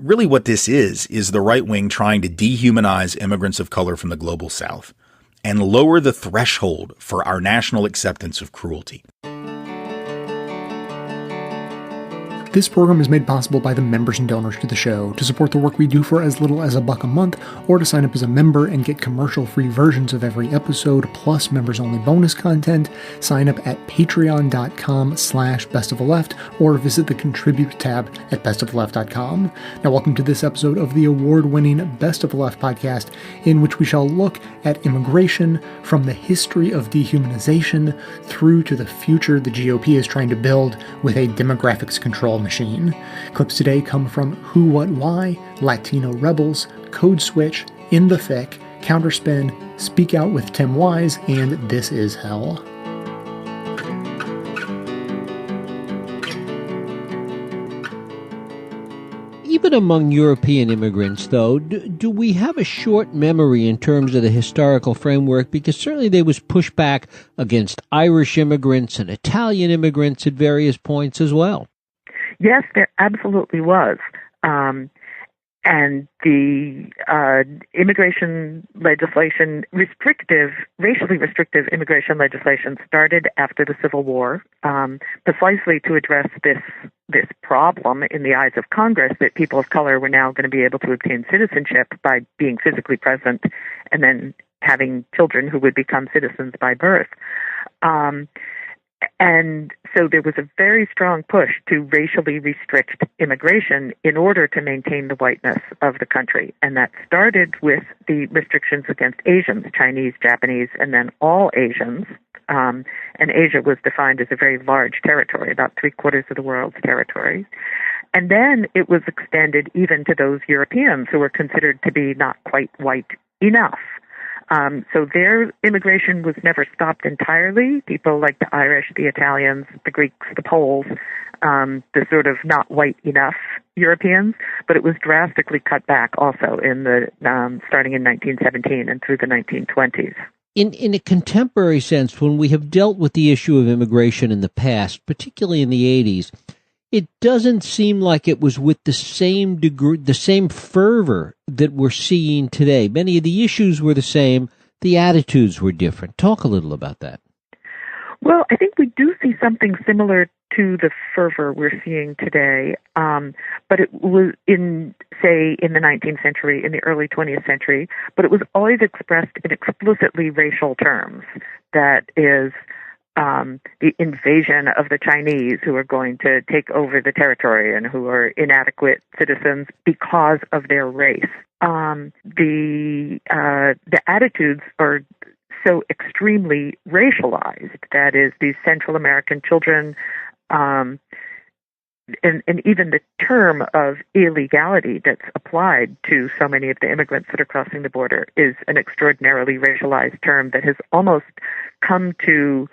Really what this is the right wing trying to dehumanize immigrants of color from the global South and lower the threshold for our national acceptance of cruelty. This program is made possible by the members and donors to the show. To support the work we do for as little as $1 a month, or to sign up as a member and get commercial-free versions of every episode, plus members-only bonus content, sign up at patreon.com/bestoftheleft, or visit the Contribute tab at bestoftheleft.com. Now, welcome to this episode of the award-winning Best of the Left podcast, in which we shall look at immigration from the history of dehumanization through to the future the GOP is trying to build with a demographics control machine. Clips today come from Who, What, Why, Latino Rebels, Code Switch, In the Thick, CounterSpin, Speak Out with Tim Wise, and This Is Hell. Even among European immigrants, though, do we have a short memory in terms of the historical framework? Because certainly there was pushback against Irish immigrants and Italian immigrants at various points as well. Yes, there absolutely was. And the immigration legislation, racially restrictive immigration legislation started after the Civil War, precisely to address this problem in the eyes of Congress that people of color were now going to be able to obtain citizenship by being physically present and then having children who would become citizens by birth. And so there was a very strong push to racially restrict immigration in order to maintain the whiteness of the country. And that started with the restrictions against Asians, Chinese, Japanese, and then all Asians. And Asia was defined as a very large territory, about 3/4 of the world's territory. And then it was extended even to those Europeans who were considered to be not quite white enough. So their immigration was never stopped entirely. People like the Irish, the Italians, the Greeks, the Poles, the sort of not white enough Europeans, but it was drastically cut back also in the starting in 1917 and through the 1920s. In a contemporary sense, when we have dealt with the issue of immigration in the past, particularly in the 80s, it doesn't seem like it was with the same degree, the same fervor that we're seeing today. Many of the issues were the same. The attitudes were different. Talk a little about that. Well, I think we do see something similar to the fervor we're seeing today, but it was in the 19th century, in the early 20th century, but it was always expressed in explicitly racial terms. That is, the invasion of the Chinese who are going to take over the territory and who are inadequate citizens because of their race. The attitudes are so extremely racialized. That is, these Central American children, and even the term of illegality that's applied to so many of the immigrants that are crossing the border is an extraordinarily racialized term that has almost come to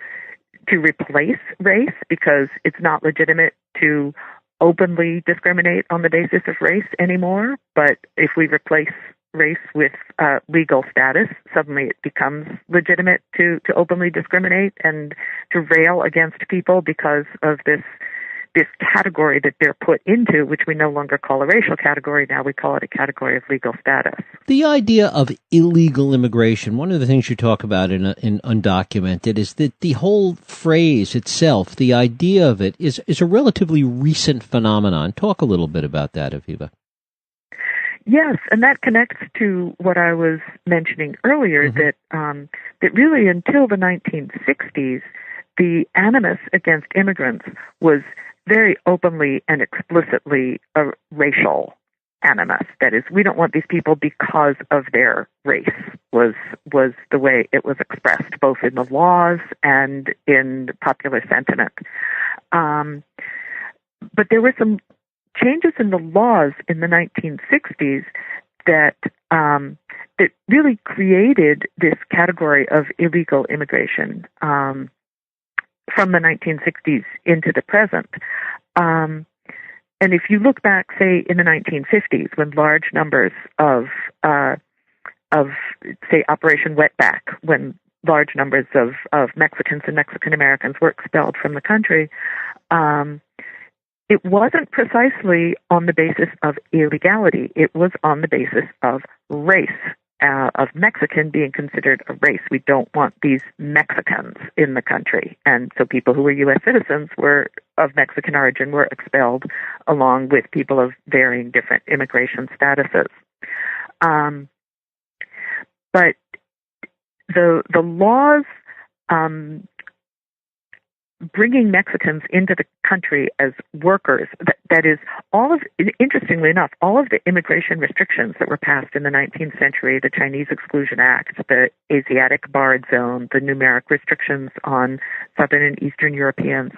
replace race, because it's not legitimate to openly discriminate on the basis of race anymore. But if we replace race with legal status, suddenly it becomes legitimate to openly discriminate and to rail against people because of this category that they're put into, which we no longer call a racial category. Now we call it a category of legal status. The idea of illegal immigration, one of the things you talk about in Undocumented, is that the whole phrase itself, the idea of it, is a relatively recent phenomenon. Talk a little bit about that, Aviva. Yes, and that connects to what I was mentioning earlier, that really until the 1960s, the animus against immigrants was very openly and explicitly a racial animus. That is, we don't want these people because of their race, was the way it was expressed, both in the laws and in popular sentiment. But there were some changes in the laws in the 1960s that really created this category of illegal immigration from the 1960s into the present. And if you look back, say, in the 1950s, when large numbers of say, Operation Wetback, when large numbers of Mexicans and Mexican Americans were expelled from the country, it wasn't precisely on the basis of illegality. It was on the basis of race, of Mexican being considered a race. We don't want these Mexicans in the country. And so people who were U.S. citizens were of Mexican origin were expelled along with people of varying different immigration statuses. But the laws bringing Mexicans into the country as workers, that is, interestingly enough, all of the immigration restrictions that were passed in the 19th century, the Chinese Exclusion Act, the Asiatic Barred Zone, the numeric restrictions on Southern and Eastern Europeans,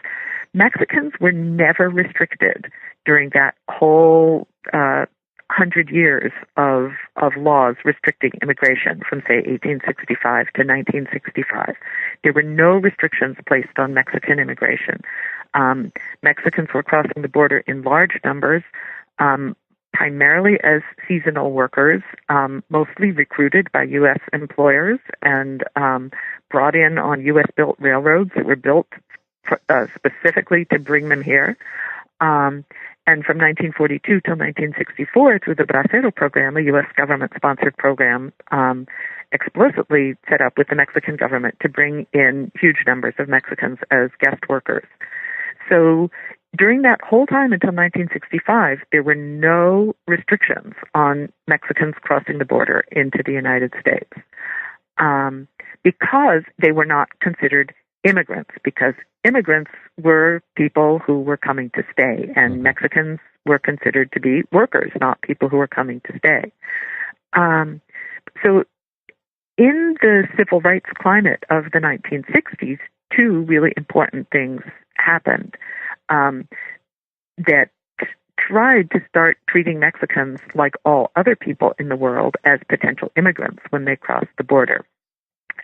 Mexicans were never restricted during that whole 100 years of laws restricting immigration from, say, 1865 to 1965. There were no restrictions placed on Mexican immigration. Mexicans were crossing the border in large numbers, primarily as seasonal workers, mostly recruited by U.S. employers and brought in on U.S.-built railroads that were built specifically to bring them here. And from 1942 till 1964, through the Bracero program, a U.S. government-sponsored program, explicitly set up with the Mexican government to bring in huge numbers of Mexicans as guest workers. So during that whole time until 1965, there were no restrictions on Mexicans crossing the border into the United States because they were not considered immigrants, because immigrants were people who were coming to stay, and Mexicans were considered to be workers, not people who were coming to stay. So in the civil rights climate of the 1960s, two really important things happened that tried to start treating Mexicans like all other people in the world as potential immigrants when they crossed the border.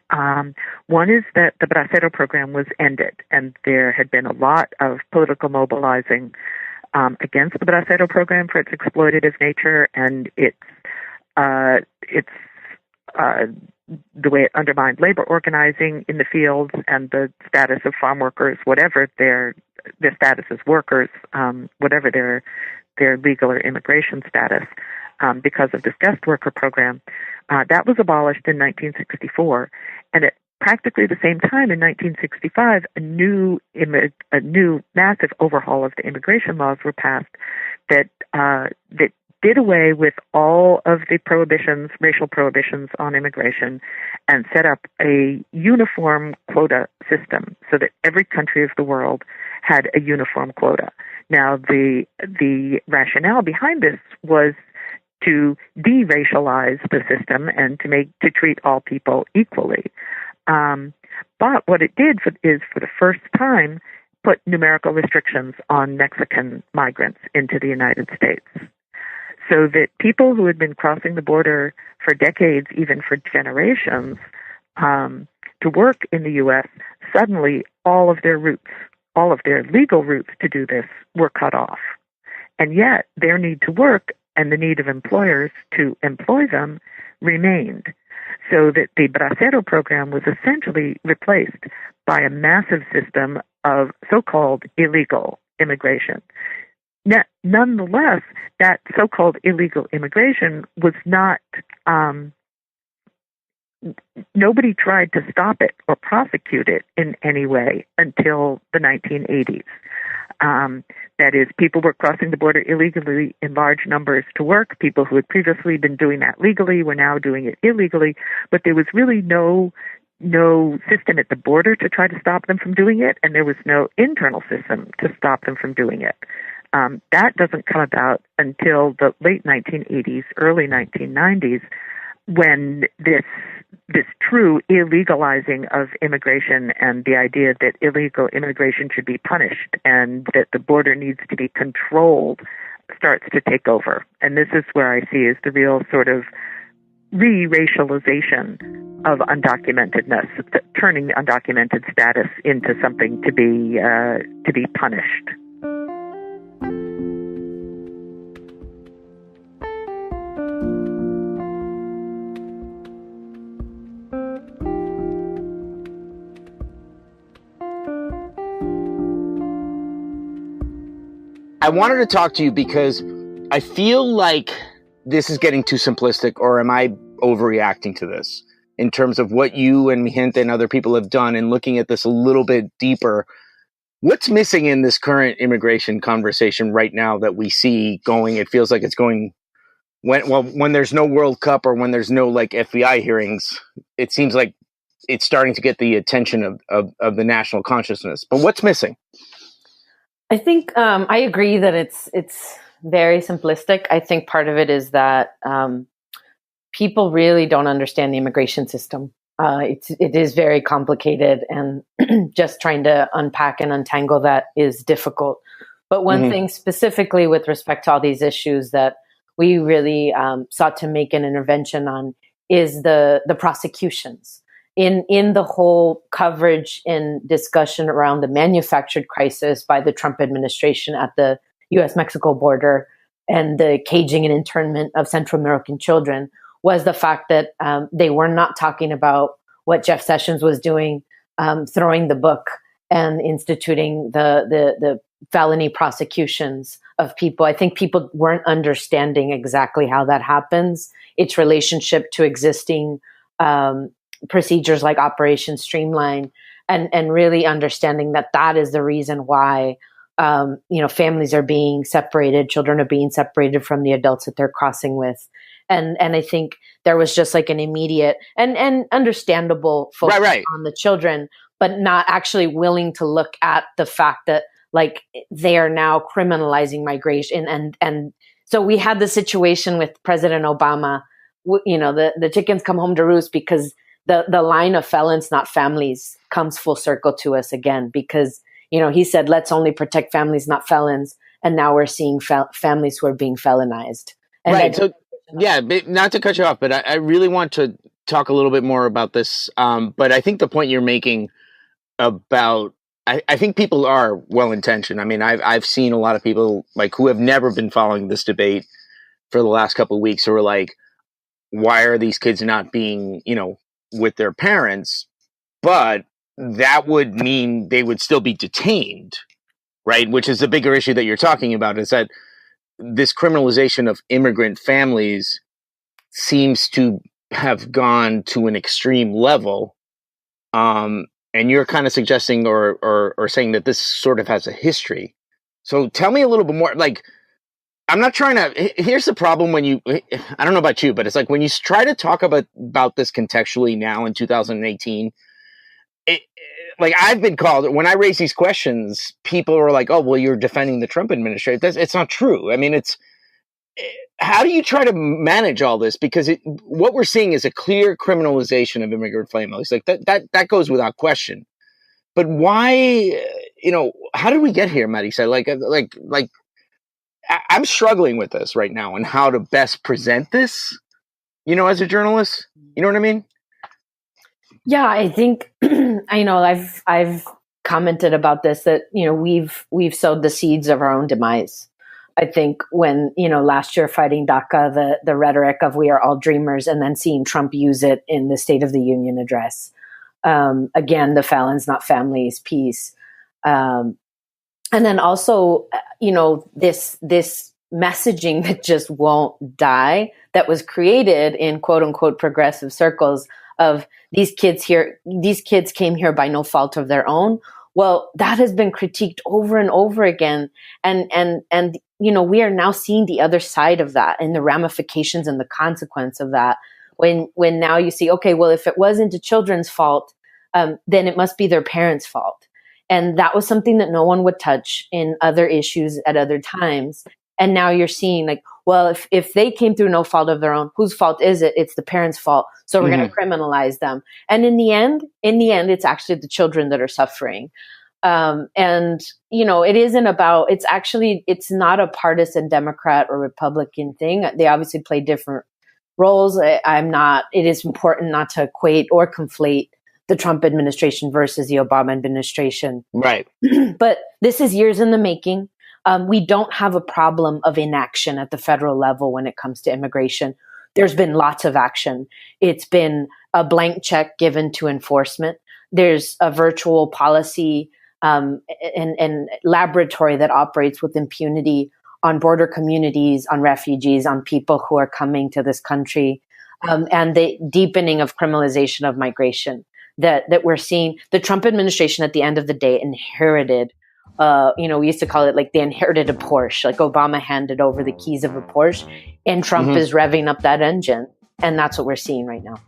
One is that the Bracero program was ended, and there had been a lot of political mobilizing against the Bracero program for its exploitative nature and its the way it undermined labor organizing in the fields and the status of farm workers, whatever their status as workers, whatever their legal or immigration status, because of this guest worker program. That was abolished in 1964, and at practically the same time in 1965, a new massive overhaul of the immigration laws were passed that did away with all of the prohibitions, racial prohibitions on immigration, and set up a uniform quota system so that every country of the world had a uniform quota. Now, the rationale behind this was to de-racialize the system and to treat all people equally. But what it did is for the first time put numerical restrictions on Mexican migrants into the United States, so that people who had been crossing the border for decades, even for generations, to work in the U.S., suddenly all of their legal routes to do this were cut off. And yet their need to work and the need of employers to employ them remained, so that the Bracero program was essentially replaced by a massive system of so-called illegal immigration. Nonetheless, that so-called illegal immigration was not, nobody tried to stop it or prosecute it in any way until the 1980s. That is, people were crossing the border illegally in large numbers to work. People who had previously been doing that legally were now doing it illegally, but there was really no system at the border to try to stop them from doing it, and there was no internal system to stop them from doing it. That doesn't come about until the late 1980s, early 1990s, when this true illegalizing of immigration and the idea that illegal immigration should be punished and that the border needs to be controlled starts to take over. And this is where I see is the real sort of re-racialization of undocumentedness, turning the undocumented status into something to be punished. I wanted to talk to you because I feel like this is getting too simplistic, or am I overreacting to this in terms of what you and Mijente and other people have done and looking at this a little bit deeper? What's missing in this current immigration conversation right now that we see going? It feels like it's going when there's no World Cup or when there's no like FBI hearings, it seems like it's starting to get the attention of the national consciousness. But what's missing? I think I agree that it's very simplistic. I think part of it is that people really don't understand the immigration system. It is very complicated, and just trying to unpack and untangle that is difficult. But one thing specifically with respect to all these issues that we really sought to make an intervention on is the prosecutions. In the whole coverage and discussion around the manufactured crisis by the Trump administration at the U.S.-Mexico border and the caging and internment of Central American children was the fact that they were not talking about what Jeff Sessions was doing, throwing the book and instituting the felony prosecutions of people. I think people weren't understanding exactly how that happens, its relationship to existing procedures like Operation Streamline, and really understanding that is the reason why families are being separated, children are being separated from the adults that they're crossing with. And I think there was just like an immediate and understandable focus on the children, but not actually willing to look at the fact that like they are now criminalizing migration. And so we had the situation with President Obama, the chickens come home to roost, because the line of felons, not families, comes full circle to us again, because, he said, let's only protect families, not felons. And now we're seeing families who are being felonized. And right. So, yeah, not to cut you off, but I really want to talk a little bit more about this. But I think the point you're making about, I think people are well-intentioned. I mean, I've seen a lot of people like who have never been following this debate for the last couple of weeks who are like, why are these kids not being, with their parents? But that would mean they would still be detained, right? Which is the bigger issue that you're talking about, is that this criminalization of immigrant families seems to have gone to an extreme level. And you're kind of suggesting or saying that this sort of has a history. So tell me a little bit more. Like, I'm not trying to, here's the problem when I don't know about you, but it's like when you try to talk about this contextually now in 2018, like I've been called, when I raise these questions, people are like, oh, well, you're defending the Trump administration. It's not true. I mean, how do you try to manage all this? Because what we're seeing is a clear criminalization of immigrant families. Like that goes without question. But why, how did we get here, Marisa? Like, I'm struggling with this right now and how to best present this, as a journalist. You know what I mean? Yeah, I think I've commented about this, that we've sowed the seeds of our own demise. I think when last year fighting DACA, the rhetoric of "we are all dreamers," and then seeing Trump use it in the State of the Union address, again, the felons, not families piece. And then also, this messaging that just won't die, that was created in quote unquote progressive circles of these kids came here by no fault of their own. Well, that has been critiqued over and over again. And we are now seeing the other side of that and the ramifications and the consequence of that. When now you see, okay, well, if it wasn't a children's fault, then it must be their parents' fault. And that was something that no one would touch in other issues at other times. And now you're seeing like, well, if they came through no fault of their own, whose fault is it? It's the parents' fault. So we're going to criminalize them. And in the end, it's actually the children that are suffering. It isn't about, it's not a partisan Democrat or Republican thing. They obviously play different roles. It is important not to equate or conflate the Trump administration versus the Obama administration. Right. But this is years in the making. We don't have a problem of inaction at the federal level when it comes to immigration. There's been lots of action. It's been a blank check given to enforcement. There's a virtual policy and laboratory that operates with impunity on border communities, on refugees, on people who are coming to this country, and the deepening of criminalization of migration that we're seeing. The Trump administration at the end of the day inherited, we used to call it like they inherited a Porsche, like Obama handed over the keys of a Porsche, and Trump is revving up that engine. And that's what we're seeing right now.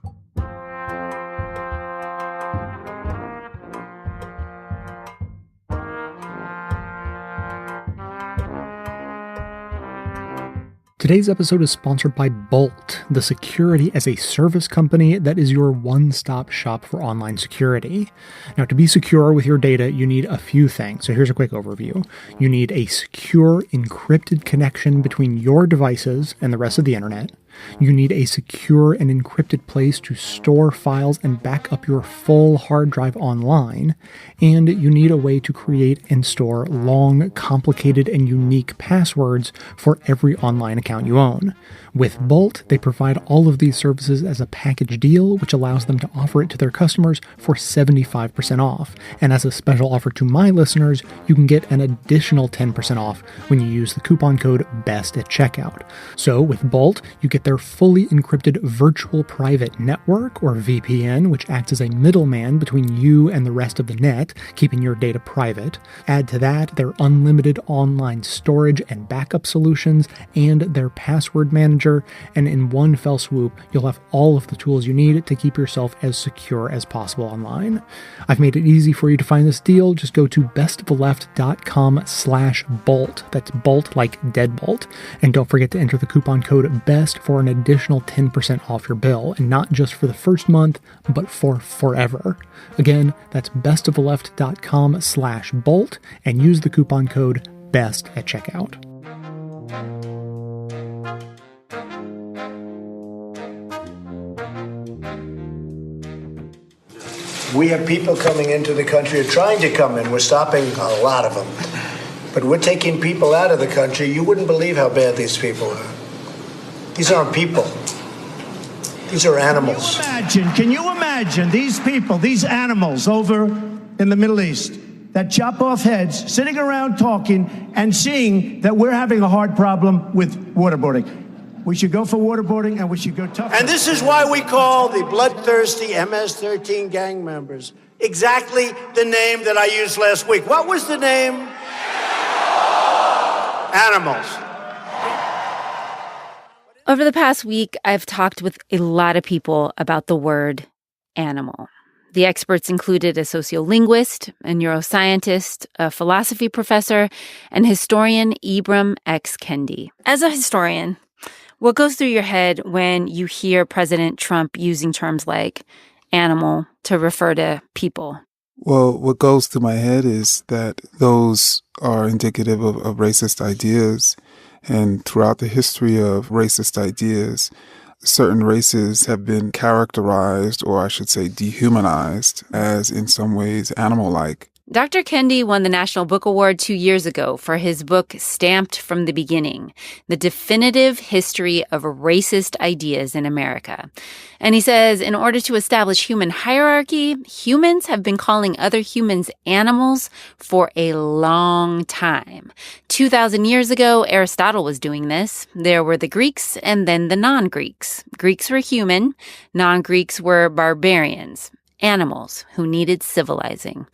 Today's episode is sponsored by Bolt, the security as a service company that is your one-stop shop for online security. Now, to be secure with your data, you need a few things. So here's a quick overview. You need a secure, encrypted connection between your devices and the rest of the internet. You need a secure and encrypted place to store files and back up your full hard drive online. And you need a way to create and store long, complicated, and unique passwords for every online account you own. With Bolt, they provide all of these services as a package deal, which allows them to offer it to their customers for 75% off. And as a special offer to my listeners, you can get an additional 10% off when you use the coupon code BEST at checkout. So with Bolt, you get their fully encrypted virtual private network, or VPN, which acts as a middleman between you and the rest of the net, keeping your data private. Add to that their unlimited online storage and backup solutions, and their password manager, and in one fell swoop, you'll have all of the tools you need to keep yourself as secure as possible online. I've made it easy for you to find this deal. Just go to bestoftheleft.com/bolt. That's bolt like deadbolt. And don't forget to enter the coupon code BEST for an additional 10% off your bill, and not just for the first month, but for forever. Again, that's bestoftheleft.com/bolt, and use the coupon code BEST at checkout. We have people coming into the country, or trying to come in. We're stopping a lot of them. But we're taking people out of the country. You wouldn't believe how bad these people are. These aren't people. These are animals. Can you imagine these people, these animals over in the Middle East that chop off heads, sitting around talking and seeing that we're having a hard problem with waterboarding? We should go for waterboarding, and we should go tough. And this is why we call the bloodthirsty MS-13 gang members exactly the name that I used last week. What was the name? Animals. Over the past week, I've talked with a lot of people about the word animal. The experts included a sociolinguist, a neuroscientist, a philosophy professor, and historian Ibram X. Kendi. As a historian, what goes through your head when you hear President Trump using terms like animal to refer to people? Well, what goes through my head is that those are indicative of racist ideas. And throughout the history of racist ideas, certain races have been characterized, or I should say dehumanized, as in some ways animal-like. Dr. Kendi won the National Book Award 2 years ago for his book Stamped from the Beginning, The Definitive History of Racist Ideas in America. And he says in order to establish human hierarchy, humans have been calling other humans animals for a long time. 2,000 years ago, Aristotle was doing this. There were the Greeks and then the non-Greeks. Greeks were human, non-Greeks were barbarians, animals who needed civilizing.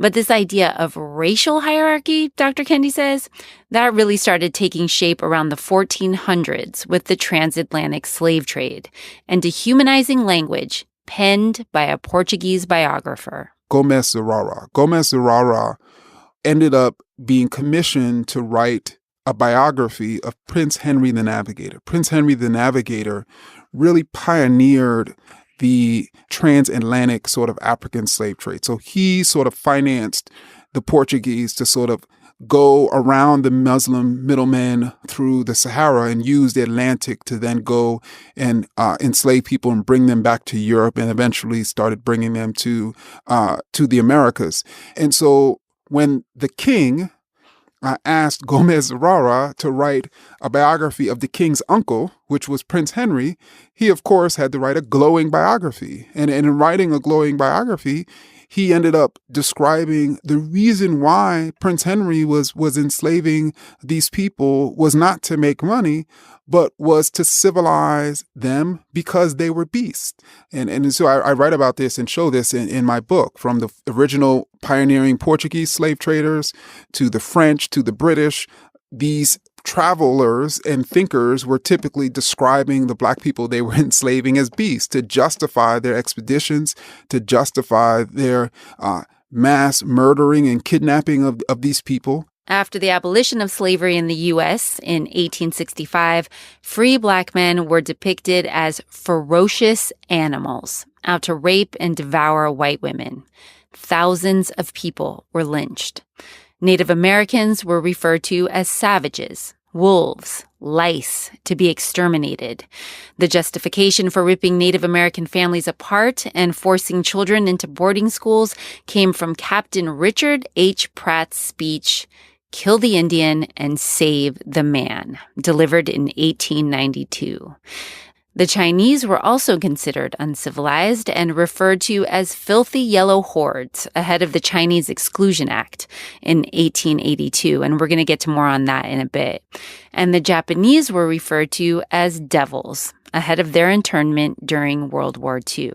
But this idea of racial hierarchy, Dr. Kendi says, that really started taking shape around the 1400s with the transatlantic slave trade and dehumanizing language penned by a Portuguese biographer. Gomes Zurara ended up being commissioned to write a biography of Prince Henry the Navigator. Prince Henry the Navigator really pioneered the transatlantic sort of African slave trade. So he sort of financed the Portuguese to sort of go around the Muslim middlemen through the Sahara and use the Atlantic to then go and enslave people and bring them back to Europe, and eventually started bringing them to the Americas. And so when the king asked Gomes Zurara to write a biography of the king's uncle, which was Prince Henry, he, of course, had to write a glowing biography. And in writing a glowing biography, he ended up describing the reason why Prince Henry was enslaving these people was not to make money, but was to civilize them because they were beasts. And so I write about this and show this in my book, from the original pioneering Portuguese slave traders to the French to the British. These travelers and thinkers were typically describing the Black people they were enslaving as beasts to justify their expeditions, to justify their mass murdering and kidnapping of these people. After the abolition of slavery in the U.S. in 1865, free Black men were depicted as ferocious animals out to rape and devour white women. Thousands of people were lynched. Native Americans were referred to as savages, wolves, lice, to be exterminated. The justification for ripping Native American families apart and forcing children into boarding schools came from Captain Richard H. Pratt's speech, "Kill the Indian and save the man," delivered in 1892. The Chinese were also considered uncivilized and referred to as filthy yellow hordes ahead of the Chinese Exclusion Act in 1882, and we're going to get to more on that in a bit. And the Japanese were referred to as devils ahead of their internment during World War II.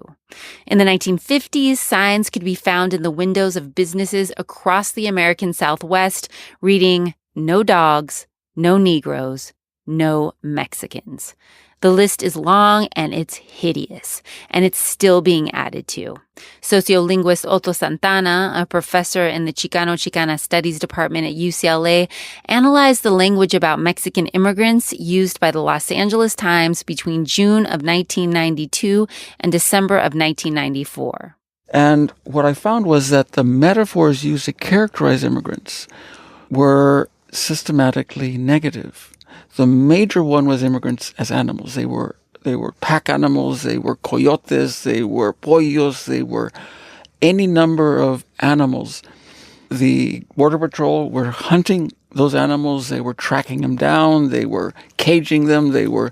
In the 1950s, signs could be found in the windows of businesses across the American Southwest reading, "No dogs, no Negroes, no Mexicans." The list is long and it's hideous, and it's still being added to. Sociolinguist Otto Santana, a professor in the Chicano-Chicana Studies Department at UCLA, analyzed the language about Mexican immigrants used by the Los Angeles Times between June of 1992 and December of 1994. And what I found was that the metaphors used to characterize immigrants were systematically negative. The major one was immigrants as animals. They were pack animals, they were coyotes, they were pollos, they were any number of animals. The Border Patrol were hunting those animals, they were tracking them down, they were caging them, they were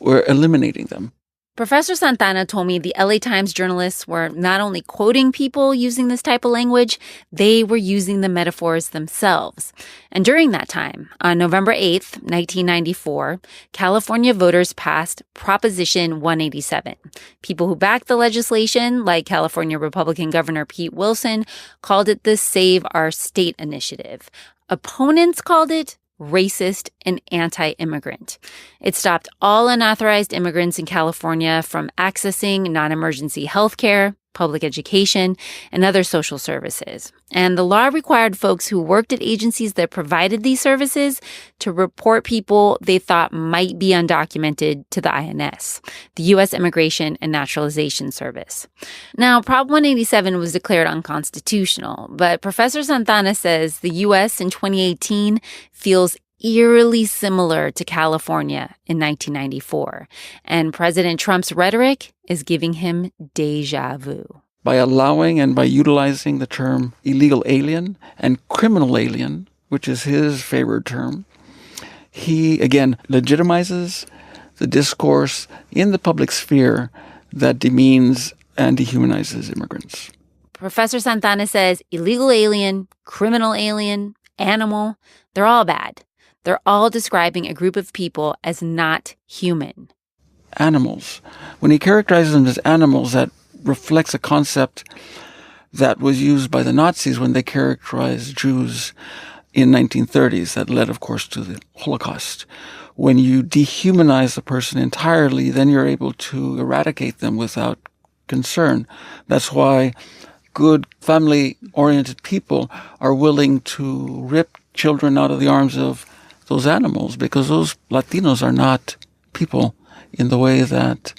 eliminating them. Professor Santana told me the LA Times journalists were not only quoting people using this type of language, they were using the metaphors themselves. And during that time, on November 8th, 1994, California voters passed Proposition 187. People who backed the legislation, like California Republican Governor Pete Wilson, called it the Save Our State Initiative. Opponents called it racist and anti-immigrant. It stopped all unauthorized immigrants in California from accessing non-emergency health care, public education, and other social services. And the law required folks who worked at agencies that provided these services to report people they thought might be undocumented to the INS, the U.S. Immigration and Naturalization Service. Now, Prop 187 was declared unconstitutional, but Professor Santana says the U.S. in 2018 feels eerily similar to California in 1994. And President Trump's rhetoric is giving him deja vu. By allowing and by utilizing the term illegal alien and criminal alien, which is his favorite term, he, again, legitimizes the discourse in the public sphere that demeans and dehumanizes immigrants. Professor Santana says illegal alien, criminal alien, animal, they're all bad. They're all describing a group of people as not human. Animals. When he characterizes them as animals, that reflects a concept that was used by the Nazis when they characterized Jews in 1930s. That led, of course, to the Holocaust. When you dehumanize a person entirely, then you're able to eradicate them without concern. That's why good family-oriented people are willing to rip children out of the arms of those animals, because those Latinos are not people in the way that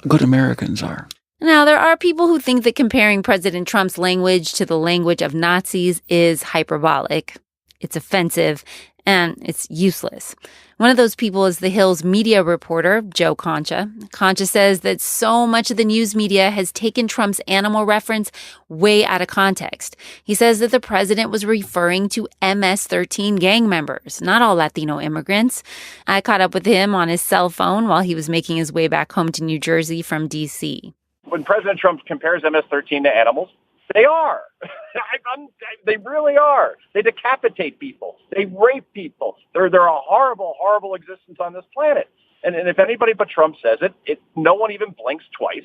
good Americans are. Now, there are people who think that comparing President Trump's language to the language of Nazis is hyperbolic, it's offensive, and it's useless. One of those people is The Hill's media reporter, Joe Concha. Concha says that so much of the news media has taken Trump's animal reference way out of context. He says that the president was referring to MS-13 gang members, not all Latino immigrants. I caught up with him on his cell phone while he was making his way back home to New Jersey from D.C. When President Trump compares MS-13 to animals, They are. They really are. They decapitate people. They rape people. They're a horrible, horrible existence on this planet. And if anybody but Trump says it, no one even blinks twice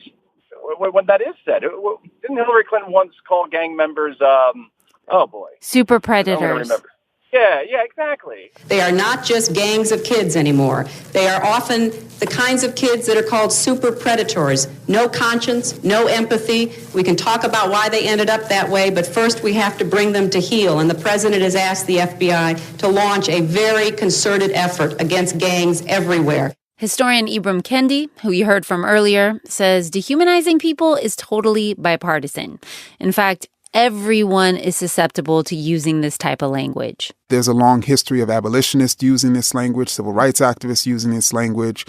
when that is said. Didn't Hillary Clinton once call gang members, super predators? I don't remember. Yeah, exactly. They are not just gangs of kids anymore. They are often the kinds of kids that are called super predators. No conscience, no empathy. We can talk about why they ended up that way, but first we have to bring them to heel. And the president has asked the FBI to launch a very concerted effort against gangs everywhere. Historian Ibram Kendi, who you heard from earlier, says dehumanizing people is totally bipartisan. In fact, everyone is susceptible to using this type of language. There's a long history of abolitionists using this language, civil rights activists using this language,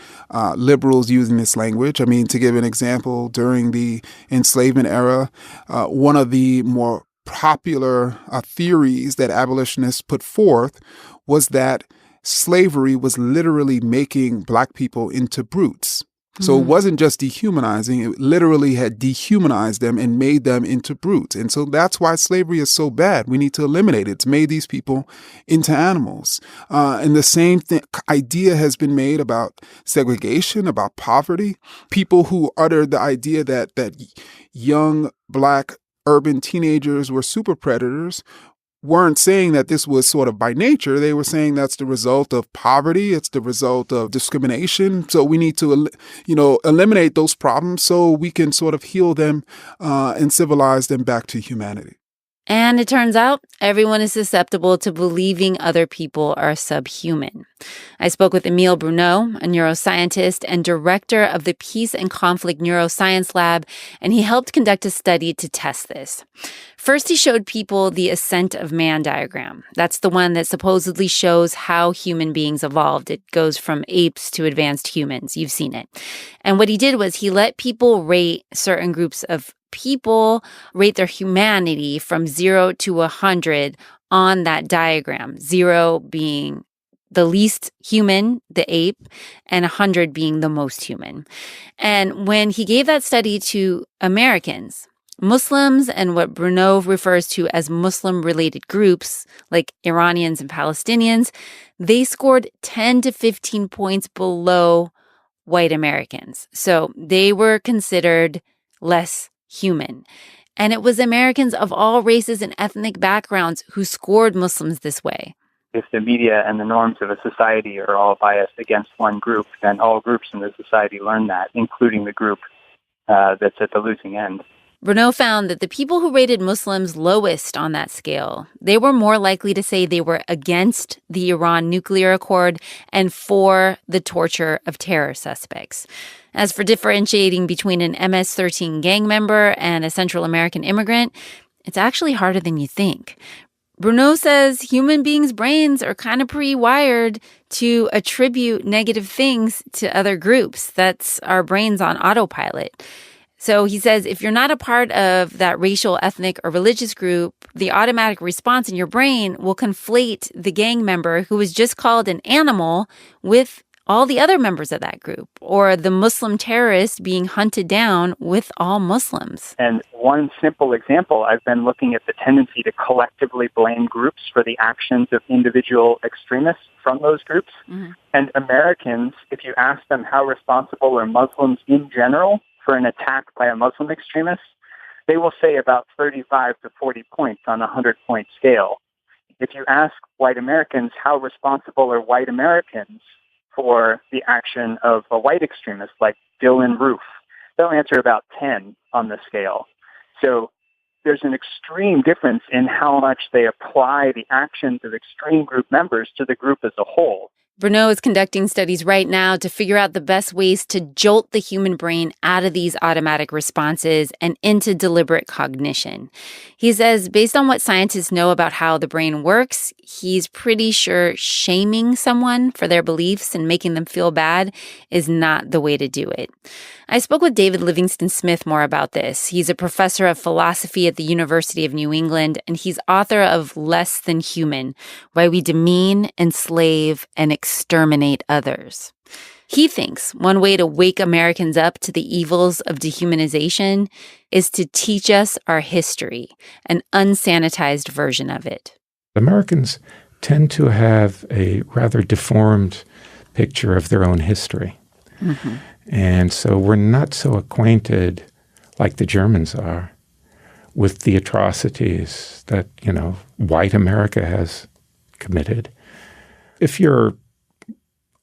liberals using this language. I mean, to give an example, during the enslavement era, one of the more popular theories that abolitionists put forth was that slavery was literally making Black people into brutes. So it wasn't just dehumanizing, it literally had dehumanized them and made them into brutes. And so that's why slavery is so bad. We need to eliminate it. It's made these people into animals. And the same idea has been made about segregation, about poverty. People who uttered the idea that young Black urban teenagers were super predators weren't saying that this was sort of by nature. They were saying that's the result of poverty. It's the result of discrimination. So we need to, eliminate those problems so we can sort of heal them and civilize them back to humanity. And it turns out everyone is susceptible to believing other people are subhuman. I spoke with Emile Bruneau, a neuroscientist and director of the Peace and Conflict Neuroscience Lab, and he helped conduct a study to test this. First, he showed people the Ascent of Man diagram. That's the one that supposedly shows how human beings evolved. It goes from apes to advanced humans. You've seen it. And what he did was he let people rate certain groups of people, rate their humanity from 0 to 100 on that diagram, 0 being the least human, the ape, and 100 being the most human. And when he gave that study to Americans, Muslims and what Bruneau refers to as Muslim-related groups, like Iranians and Palestinians, they scored 10 to 15 points below white Americans. So they were considered less human. And it was Americans of all races and ethnic backgrounds who scored Muslims this way. If the media and the norms of a society are all biased against one group, then all groups in the society learn that, including the group that's at the losing end. Bruneau found that the people who rated Muslims lowest on that scale, they were more likely to say they were against the Iran nuclear accord and for the torture of terror suspects. As for differentiating between an MS-13 gang member and a Central American immigrant, it's actually harder than you think. Bruneau says human beings' brains are kind of pre-wired to attribute negative things to other groups. That's our brains on autopilot. So he says if you're not a part of that racial, ethnic, or religious group, the automatic response in your brain will conflate the gang member who was just called an animal with all the other members of that group, or the Muslim terrorist being hunted down with all Muslims. And one simple example, I've been looking at the tendency to collectively blame groups for the actions of individual extremists from those groups. Mm-hmm. And Americans, if you ask them how responsible are Muslims in general for an attack by a Muslim extremist, they will say about 35 to 40 points on a 100-point scale. If you ask white Americans how responsible are white Americans for the action of a white extremist like Dylan Roof, they'll answer about 10 on the scale. So there's an extreme difference in how much they apply the actions of extreme group members to the group as a whole. Bruneau is conducting studies right now to figure out the best ways to jolt the human brain out of these automatic responses and into deliberate cognition. He says, based on what scientists know about how the brain works, he's pretty sure shaming someone for their beliefs and making them feel bad is not the way to do it. I spoke with David Livingston Smith more about this. He's a professor of philosophy at the University of New England, and he's author of Less Than Human: Why We Demean, Enslave, and Exterminate Others. He thinks one way to wake Americans up to the evils of dehumanization is to teach us our history, an unsanitized version of it. Americans tend to have a rather deformed picture of their own history. Mm-hmm. And so we're not so acquainted, like the Germans are, with the atrocities that, white America has committed. If you're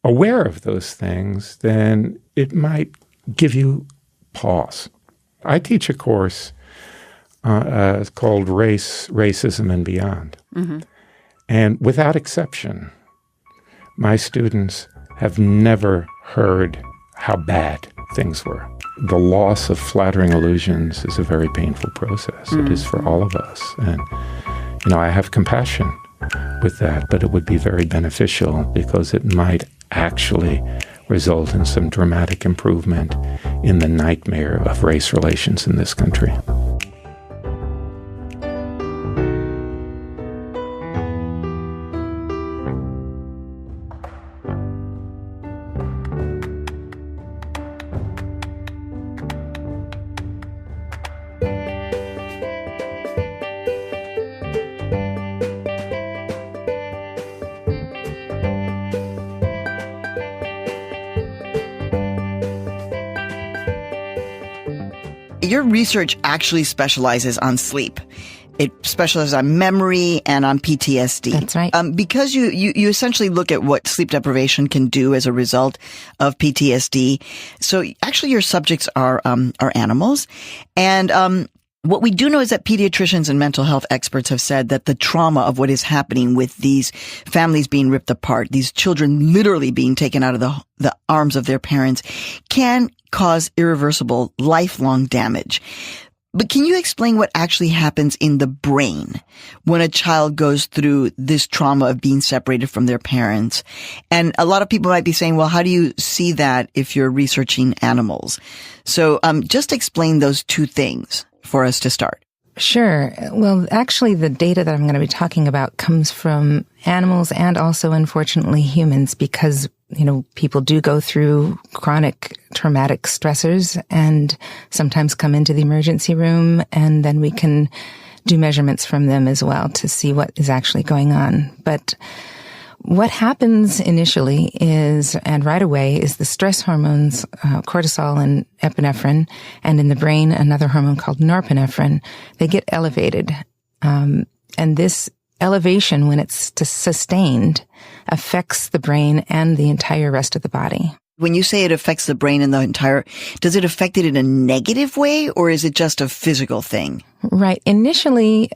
aware of those things, then it might give you pause. I teach a course called Race, Racism, and Beyond. Mm-hmm. And without exception, my students have never heard how bad things were. The loss of flattering illusions is a very painful process. Mm-hmm. It is for all of us. And, I have compassion with that, but it would be very beneficial because it might actually result in some dramatic improvement in the nightmare of race relations in this country. Your research actually specializes on sleep. It specializes on memory and on PTSD. That's right. Because you essentially look at what sleep deprivation can do as a result of PTSD. So actually your subjects are animals. And what we do know is that pediatricians and mental health experts have said that the trauma of what is happening with these families being ripped apart, these children literally being taken out of the arms of their parents, can cause irreversible, lifelong damage. But can you explain what actually happens in the brain when a child goes through this trauma of being separated from their parents? And a lot of people might be saying, well, how do you see that if you're researching animals? So just explain those two things for us to start. Sure. Well, actually, the data that I'm going to be talking about comes from animals and also, unfortunately, humans, because, people do go through chronic traumatic stressors and sometimes come into the emergency room, and then we can do measurements from them as well to see what is actually going on. But what happens initially is, and right away, is the stress hormones, cortisol and epinephrine, and in the brain, another hormone called norepinephrine, they get elevated. And this elevation, when it's sustained, affects the brain and the entire rest of the body. When you say it affects the brain and the entire, does it affect it in a negative way, or is it just a physical thing? Right. Initially,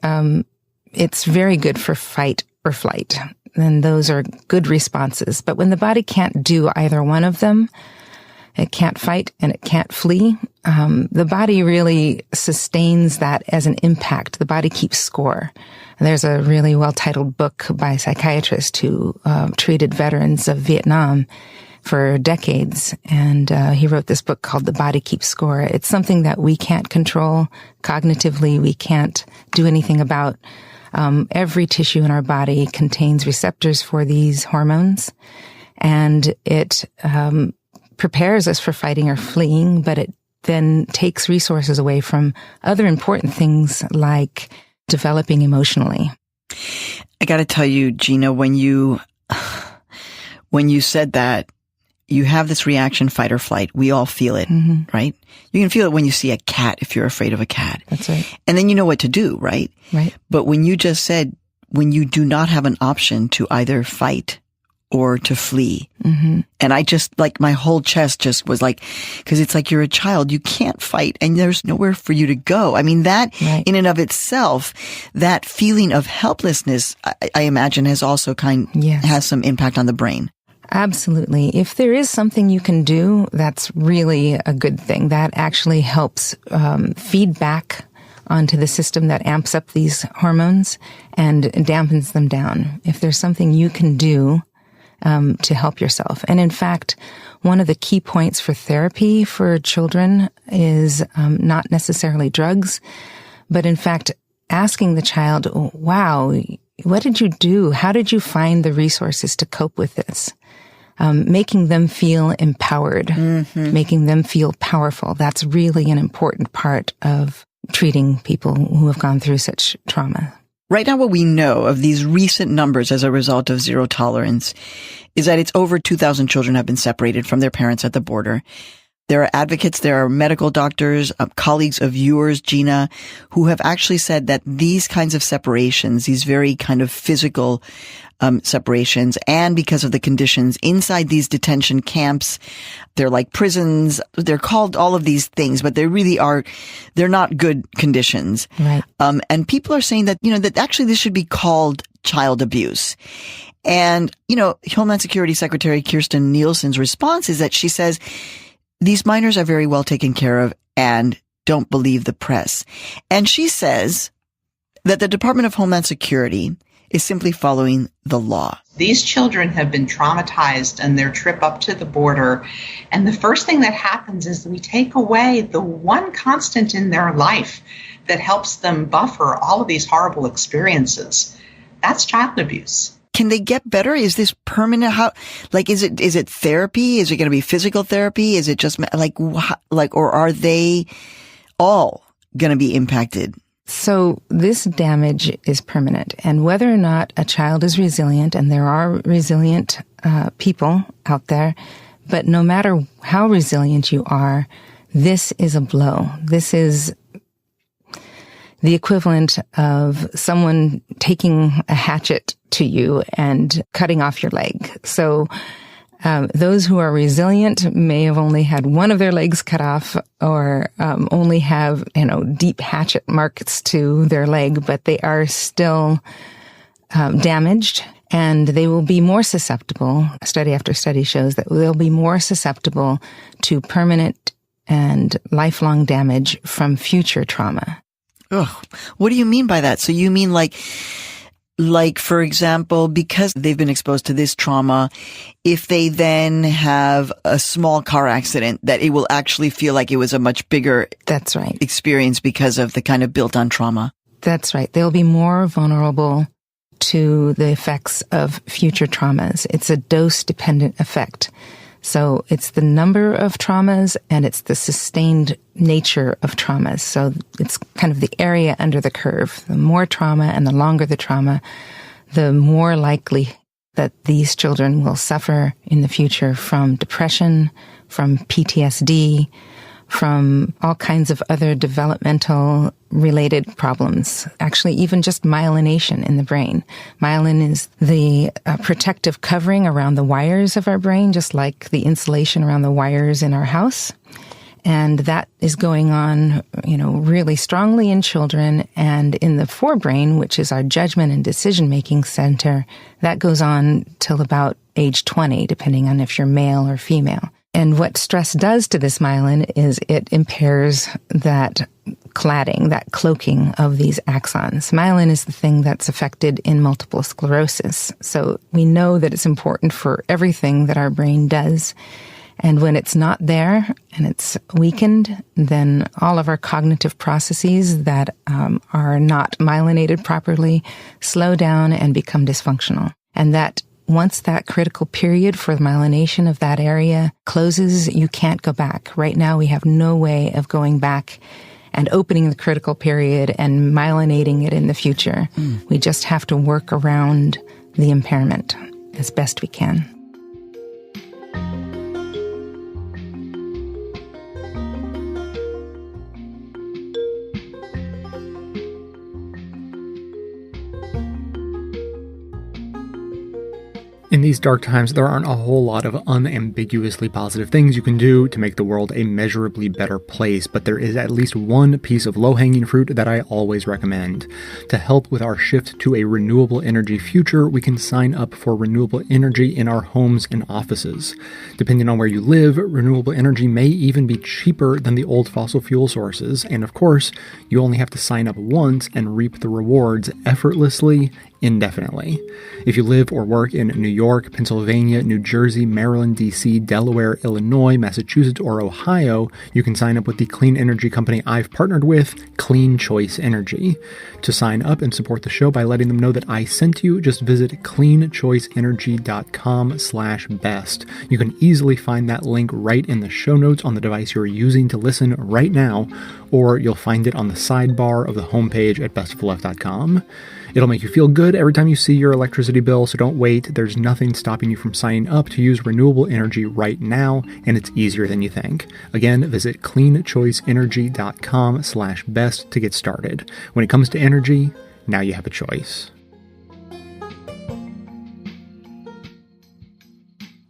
it's very good for fight or flight. And those are good responses. But when the body can't do either one of them, it can't fight and it can't flee, the body really sustains that as an impact. The body keeps score. And there's a really well-titled book by a psychiatrist who treated veterans of Vietnam for decades. And he wrote this book called The Body Keeps Score. It's something that we can't control cognitively. We can't do anything about. Every tissue in our body contains receptors for these hormones, and it prepares us for fighting or fleeing, but it then takes resources away from other important things like developing emotionally. I got to tell you, Gina, when you said that, you have this reaction, fight or flight. We all feel it, right? You can feel it when you see a cat, if you're afraid of a cat. That's right. And then you know what to do, right? Right. But when you just said, when you do not have an option to either fight or to flee. And I just, like, my whole chest just was like, because it's like you're a child, you can't fight and there's nowhere for you to go. I mean, that in and of itself, that feeling of helplessness, I imagine has also has some impact on the brain. Absolutely. If there is something you can do, that's really a good thing. That actually helps feed back onto the system that amps up these hormones and dampens them down. If there's something you can do to help yourself. And in fact, one of the key points for therapy for children is not necessarily drugs, but in fact, asking the child, wow, what did you do? How did you find the resources to cope with this? making them empowered, making them feel powerful. That's really an important part of treating people who have gone through such trauma. Right now, what we know of these recent numbers as a result of zero tolerance is that it's over 2,000 children have been separated from their parents at the border. There are advocates, there are medical doctors, colleagues of yours, Gina, who have actually said that these kinds of separations, these very kind of physical separations, and because of the conditions inside these detention camps, they're like prisons, they're called all of these things, but they really are, they're not good conditions. Right. And people are saying that, that actually this should be called child abuse. And, Homeland Security Secretary Kirstjen Nielsen's response is that she says, these minors are very well taken care of and don't believe the press. And she says that the Department of Homeland Security is simply following the law. These children have been traumatized on their trip up to the border. And the first thing that happens is we take away the one constant in their life that helps them buffer all of these horrible experiences. That's child abuse. Can they get better? Is this permanent? Is it therapy? Is it going to be physical therapy? Is it just or are they all going to be impacted? So this damage is permanent, and whether or not a child is resilient, and there are resilient people out there, but no matter how resilient you are, this is a blow. This is the equivalent of someone taking a hatchet to you and cutting off your leg. So those who are resilient may have only had one of their legs cut off, or only have, deep hatchet marks to their leg, but they are still damaged, and they will be more susceptible. Study after study shows that they'll be more susceptible to permanent and lifelong damage from future trauma. Ugh. What do you mean by that? So you mean like, for example, because they've been exposed to this trauma, if they then have a small car accident, that it will actually feel like it was a much bigger That's right. experience because of the kind of built-on trauma? That's right. They'll be more vulnerable to the effects of future traumas. It's a dose-dependent effect. So it's the number of traumas and it's the sustained nature of traumas. So it's kind of the area under the curve. The more trauma and the longer the trauma, the more likely that these children will suffer in the future from depression, from PTSD, from all kinds of other developmental related problems. Actually, even just myelination in the brain. Myelin is the protective covering around the wires of our brain, just like the insulation around the wires in our house. And that is going on, really strongly in children. And in the forebrain, which is our judgment and decision-making center, that goes on till about age 20, depending on if you're male or female. And what stress does to this myelin is it impairs that cladding, that cloaking of these axons. Myelin is the thing that's affected in multiple sclerosis. So we know that it's important for everything that our brain does. And when it's not there and it's weakened, then all of our cognitive processes that are not myelinated properly slow down and become dysfunctional. And that once that critical period for the myelination of that area closes, you can't go back. Right now, we have no way of going back and opening the critical period and myelinating it in the future. We just have to work around the impairment as best we can. In these dark times, there aren't a whole lot of unambiguously positive things you can do to make the world a measurably better place, but there is at least one piece of low-hanging fruit that I always recommend. To help with our shift to a renewable energy future, we can sign up for renewable energy in our homes and offices. Depending on where you live, renewable energy may even be cheaper than the old fossil fuel sources, and of course, you only have to sign up once and reap the rewards effortlessly indefinitely. If you live or work in New York, Pennsylvania, New Jersey, Maryland, D.C., Delaware, Illinois, Massachusetts, or Ohio, you can sign up with the clean energy company I've partnered with, Clean Choice Energy. To sign up and support the show by letting them know that I sent you, just visit cleanchoiceenergy.com/best. You can easily find that link right in the show notes on the device you're using to listen right now, or you'll find it on the sidebar of the homepage at bestofleft.com. It'll make you feel good every time you see your electricity bill, so don't wait. There's nothing stopping you from signing up to use renewable energy right now, and it's easier than you think. Again, visit cleanchoiceenergy.com/best to get started. When it comes to energy, now you have a choice.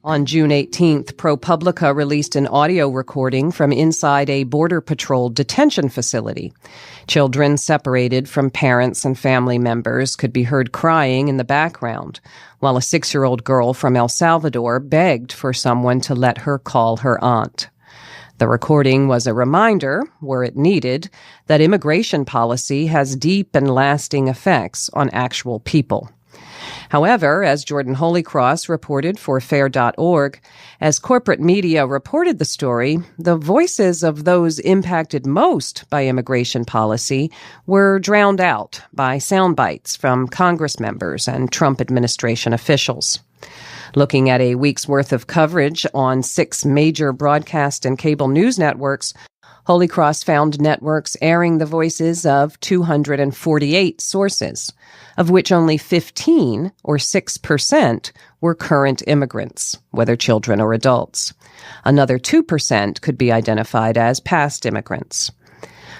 On June 18th, ProPublica released an audio recording from inside a Border Patrol detention facility. Children separated from parents and family members could be heard crying in the background, while a 6-year-old girl from El Salvador begged for someone to let her call her aunt. The recording was a reminder, were it needed, that immigration policy has deep and lasting effects on actual people. However, as Jordan Holycross reported for Fair.org, as corporate media reported the story, the voices of those impacted most by immigration policy were drowned out by sound bites from Congress members and Trump administration officials. Looking at a week's worth of coverage on 6 major broadcast and cable news networks, Holycross found networks airing the voices of 248 sources, of which only 15, or 6%, were current immigrants, whether children or adults. Another 2% could be identified as past immigrants.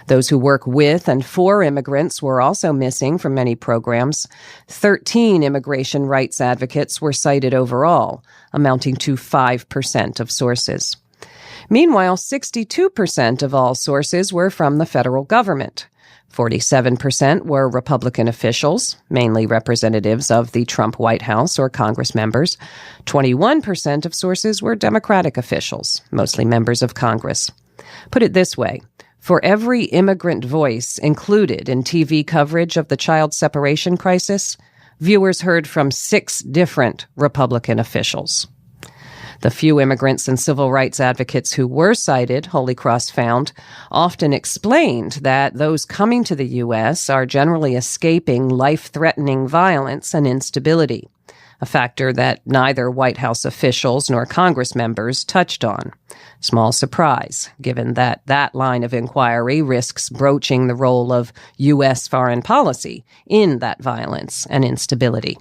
Those who work with and for immigrants were also missing from many programs. 13 immigration rights advocates were cited overall, amounting to 5% of sources. Meanwhile, 62% of all sources were from the federal government. 47% were Republican officials, mainly representatives of the Trump White House or Congress members. 21% of sources were Democratic officials, mostly members of Congress. Put it this way, for every immigrant voice included in TV coverage of the child separation crisis, viewers heard from 6 different Republican officials. The few immigrants and civil rights advocates who were cited, Holycross found, often explained that those coming to the U.S. are generally escaping life-threatening violence and instability, a factor that neither White House officials nor Congress members touched on. Small surprise, given that that line of inquiry risks broaching the role of U.S. foreign policy in that violence and instability.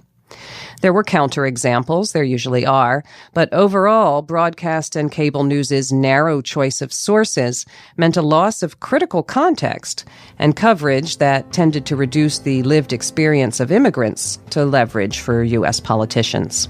There were counterexamples, there usually are, but overall, broadcast and cable news's narrow choice of sources meant a loss of critical context and coverage that tended to reduce the lived experience of immigrants to leverage for U.S. politicians.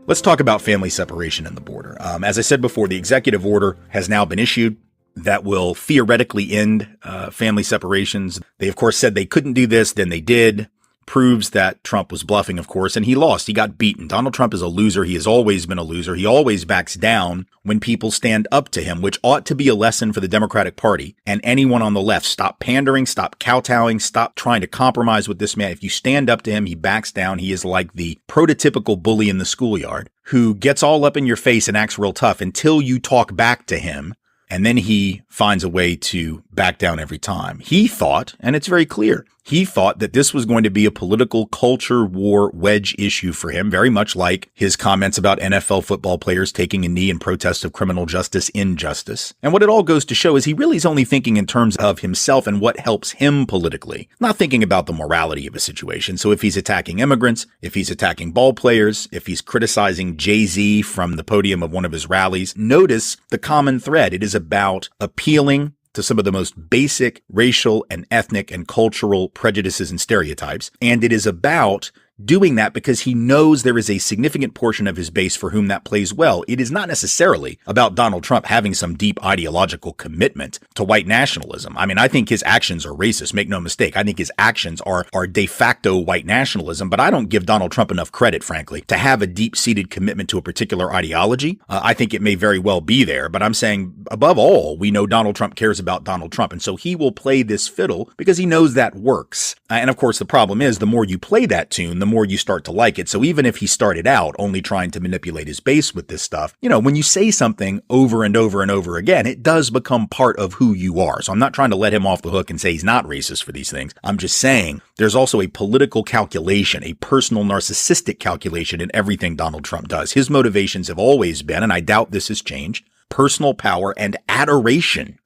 Let's talk about family separation in the border. As I said before, the executive order has now been issued that will theoretically end family separations. They, of course, said they couldn't do this, then they did. Proves that Trump was bluffing, of course, and he lost. He got beaten. Donald Trump is a loser. He has always been a loser. He always backs down when people stand up to him, which ought to be a lesson for the Democratic Party and anyone on the left. Stop pandering, stop kowtowing, stop trying to compromise with this man. If you stand up to him, he backs down. He is like the prototypical bully in the schoolyard who gets all up in your face and acts real tough until you talk back to him. And then he finds a way to back down every time. He thought, and it's very clear, he thought that this was going to be a political culture war wedge issue for him, very much like his comments about NFL football players taking a knee in protest of criminal justice injustice. And what it all goes to show is he really is only thinking in terms of himself and what helps him politically, not thinking about the morality of a situation. So if he's attacking immigrants, if he's attacking ball players, if he's criticizing Jay-Z from the podium of one of his rallies, notice the common thread. It is about appealing to some of the most basic racial and ethnic and cultural prejudices and stereotypes. And it is about doing that because he knows there is a significant portion of his base for whom that plays well. It is not necessarily about Donald Trump having some deep ideological commitment to white nationalism. I mean, I think his actions are racist. Make no mistake. I think his actions are de facto white nationalism, but I don't give Donald Trump enough credit, frankly, to have a deep-seated commitment to a particular ideology. I think it may very well be there, but I'm saying above all, we know Donald Trump cares about Donald Trump. And so he will play this fiddle because he knows that works. And of course, the problem is the more you play that tune, the more you start to like it. So even if he started out only trying to manipulate his base with this stuff, you know, when you say something over and over and over again, it does become part of who you are. So I'm not trying to let him off the hook and say he's not racist for these things. I'm just saying there's also a political calculation, a personal narcissistic calculation in everything Donald Trump does. His motivations have always been, and I doubt this has changed, personal power and adoration.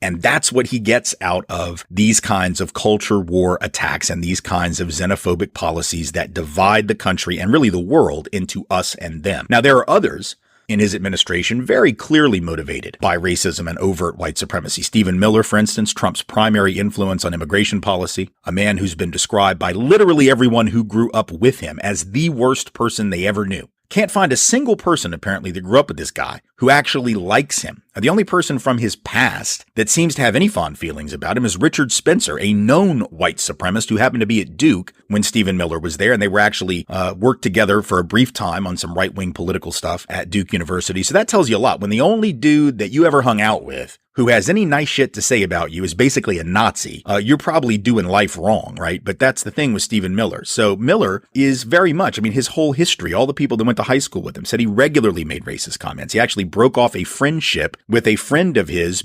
And that's what he gets out of these kinds of culture war attacks and these kinds of xenophobic policies that divide the country and really the world into us and them. Now, there are others in his administration very clearly motivated by racism and overt white supremacy. Stephen Miller, for instance, Trump's primary influence on immigration policy, a man who's been described by literally everyone who grew up with him as the worst person they ever knew. Can't find a single person, apparently, that grew up with this guy who actually likes him. The only person from his past that seems to have any fond feelings about him is Richard Spencer, a known white supremacist who happened to be at Duke when Stephen Miller was there, and they were actually worked together for a brief time on some right-wing political stuff at Duke University. So that tells you a lot. When the only dude that you ever hung out with who has any nice shit to say about you is basically a Nazi, you're probably doing life wrong, right? But that's the thing with Stephen Miller. So Miller is very much, I mean, his whole history, all the people that went to high school with him said he regularly made racist comments. He actually broke off a friendship with a friend of his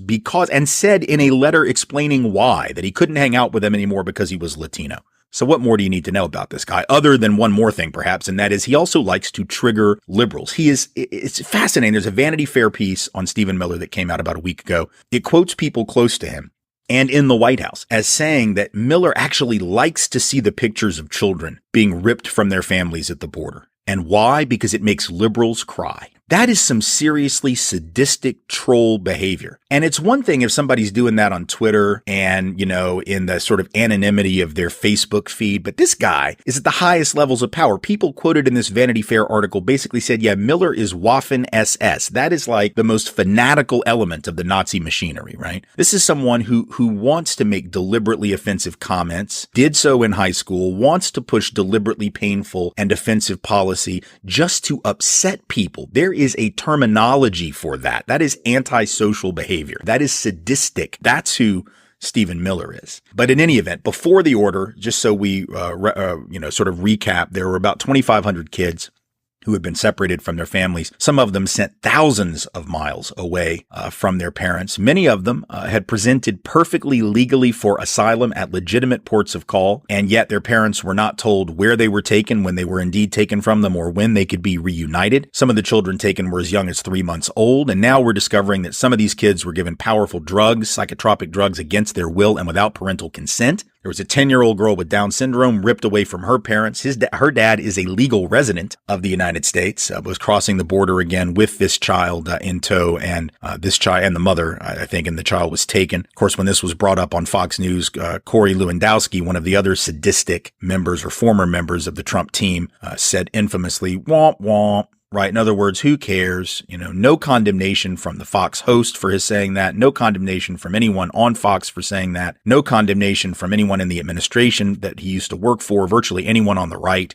and said in a letter explaining why, that he couldn't hang out with them anymore because he was Latino. So what more do you need to know about this guy, other than one more thing, perhaps, and that is he also likes to trigger liberals. It's fascinating. There's a Vanity Fair piece on Stephen Miller that came out about a week ago. It quotes people close to him and in the White House as saying that Miller actually likes to see the pictures of children being ripped from their families at the border. And why? Because it makes liberals cry. That is some seriously sadistic troll behavior. And it's one thing if somebody's doing that on Twitter and, you know, in the sort of anonymity of their Facebook feed. But this guy is at the highest levels of power. People quoted in this Vanity Fair article basically said, yeah, Miller is Waffen SS. That is like the most fanatical element of the Nazi machinery, right? This is someone who wants to make deliberately offensive comments, did so in high school, wants to push deliberately painful and offensive policy just to upset people. There is a terminology for that. That is antisocial behavior. That is sadistic. That's who Stephen Miller is. But in any event, before the order, just so we, sort of recap, there were about 2,500 kids who had been separated from their families. Some of them sent thousands of miles away from their parents. Many of them had presented perfectly legally for asylum at legitimate ports of call, and yet their parents were not told where they were taken, when they were indeed taken from them, or when they could be reunited. Some of the children taken were as young as 3 months old, and now we're discovering that some of these kids were given powerful drugs, psychotropic drugs, against their will and without parental consent. There was a 10-year-old girl with Down syndrome ripped away from her parents. Her dad is a legal resident of the United States, was crossing the border again with this child in tow, and this child and the mother, I think, and the child was taken. Of course, when this was brought up on Fox News, Corey Lewandowski, one of the other sadistic members or former members of the Trump team, said infamously, "Womp womp." Right. In other words, who cares? You know, no condemnation from the Fox host for his saying that. No condemnation from anyone on Fox for saying that. No condemnation from anyone in the administration that he used to work for, virtually anyone on the right.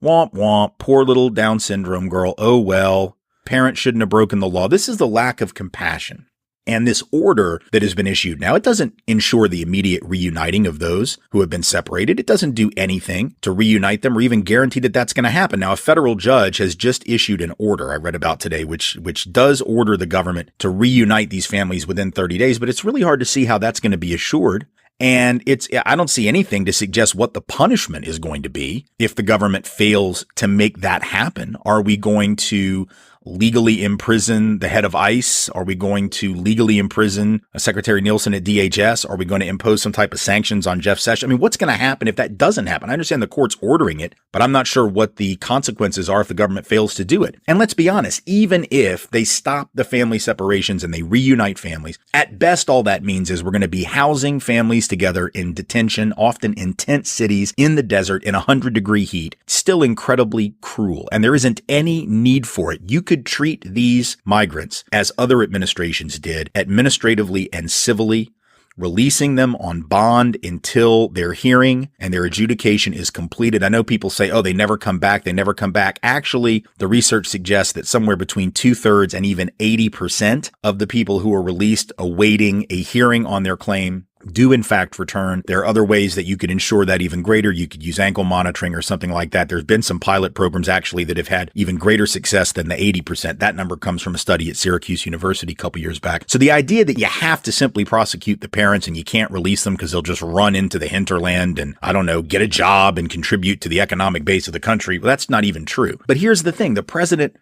Womp womp. Poor little Down syndrome girl. Oh, well, parents shouldn't have broken the law. This is the lack of compassion. And this order that has been issued now, it doesn't ensure the immediate reuniting of those who have been separated. It doesn't do anything to reunite them or even guarantee that that's going to happen. Now, a federal judge has just issued an order I read about today, which does order the government to reunite these families within 30 days. But it's really hard to see how that's going to be assured. And I don't see anything to suggest what the punishment is going to be if the government fails to make that happen. Are we going to legally imprison the head of ICE? Are we going to legally imprison Secretary Nielsen at DHS? Are we going to impose some type of sanctions on Jeff Sessions? I mean, what's going to happen if that doesn't happen? I understand the court's ordering it, but I'm not sure what the consequences are if the government fails to do it. And let's be honest, even if they stop the family separations and they reunite families, at best all that means is we're going to be housing families together in detention, often in tent cities in the desert in 100-degree heat. Still incredibly cruel, and there isn't any need for it. You could treat these migrants as other administrations did, administratively and civilly, releasing them on bond until their hearing and their adjudication is completed. I know people say, oh, they never come back. They never come back. Actually, the research suggests that somewhere between 2/3 and even 80% of the people who are released awaiting a hearing on their claim do in fact return. There are other ways that you could ensure that even greater. You could use ankle monitoring or something like that. There's been some pilot programs actually that have had even greater success than the 80%. That number comes from a study at Syracuse University a couple years back. So the idea that you have to simply prosecute the parents and you can't release them because they'll just run into the hinterland and, I don't know, get a job and contribute to the economic base of the country, well, that's not even true. But here's the thing. The president,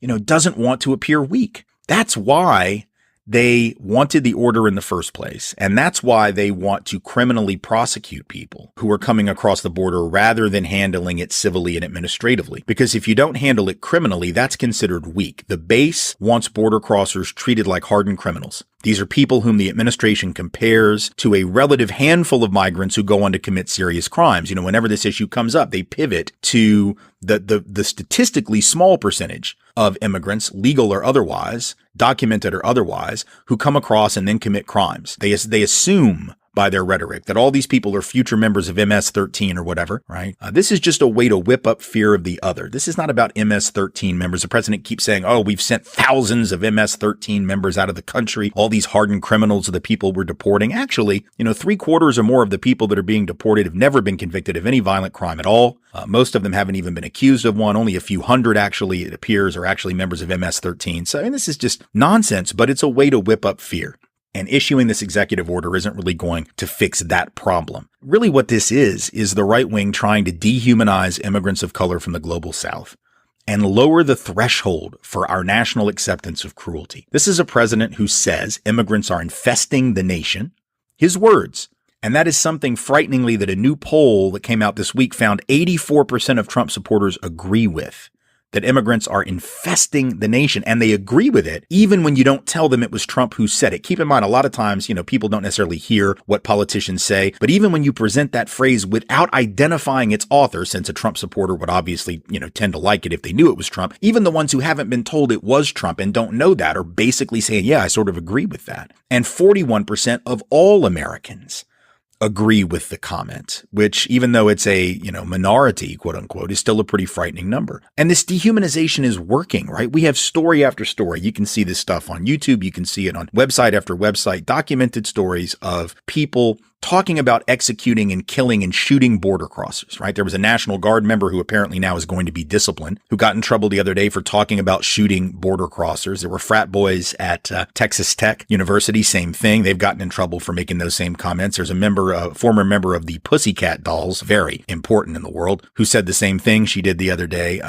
doesn't want to appear weak. That's why they wanted the order in the first place. And that's why they want to criminally prosecute people who are coming across the border rather than handling it civilly and administratively. Because if you don't handle it criminally, that's considered weak. The base wants border crossers treated like hardened criminals. These are people whom the administration compares to a relative handful of migrants who go on to commit serious crimes. Whenever this issue comes up, they pivot to the statistically small percentage of immigrants, legal or otherwise, documented or otherwise, who come across and then commit crimes. They assume by their rhetoric that all these people are future members of MS-13 or whatever, right? This is just a way to whip up fear of the other. This is not about MS-13 members. The president keeps saying, oh, we've sent thousands of MS-13 members out of the country. All these hardened criminals are the people we're deporting. Actually, 3/4 or more of the people that are being deported have never been convicted of any violent crime at all. Most of them haven't even been accused of one. Only a few hundred, actually, it appears, are actually members of MS-13. So this is just nonsense, but it's a way to whip up fear. And issuing this executive order isn't really going to fix that problem. Really what this is the right wing trying to dehumanize immigrants of color from the global South and lower the threshold for our national acceptance of cruelty. This is a president who says immigrants are infesting the nation. His words. And that is something frighteningly that a new poll that came out this week found 84% of Trump supporters agree with. That immigrants are infesting the nation, and they agree with it, even when you don't tell them it was Trump who said it. Keep in mind, a lot of times, people don't necessarily hear what politicians say, but even when you present that phrase without identifying its author, since a Trump supporter would obviously, tend to like it if they knew it was Trump, even the ones who haven't been told it was Trump and don't know that are basically saying, yeah, I sort of agree with that. And 41% of all Americans agree with the comment, which even though it's a, minority, quote unquote, is still a pretty frightening number. And this dehumanization is working, right? We have story after story. You can see this stuff on YouTube. You can see it on website after website, documented stories of people talking about executing and killing and shooting border crossers, right? There was a National Guard member who apparently now is going to be disciplined, who got in trouble the other day for talking about shooting border crossers. There were frat boys at Texas Tech University, same thing. They've gotten in trouble for making those same comments. There's a former member of the Pussycat Dolls, very important in the world, who said the same thing she did the other day.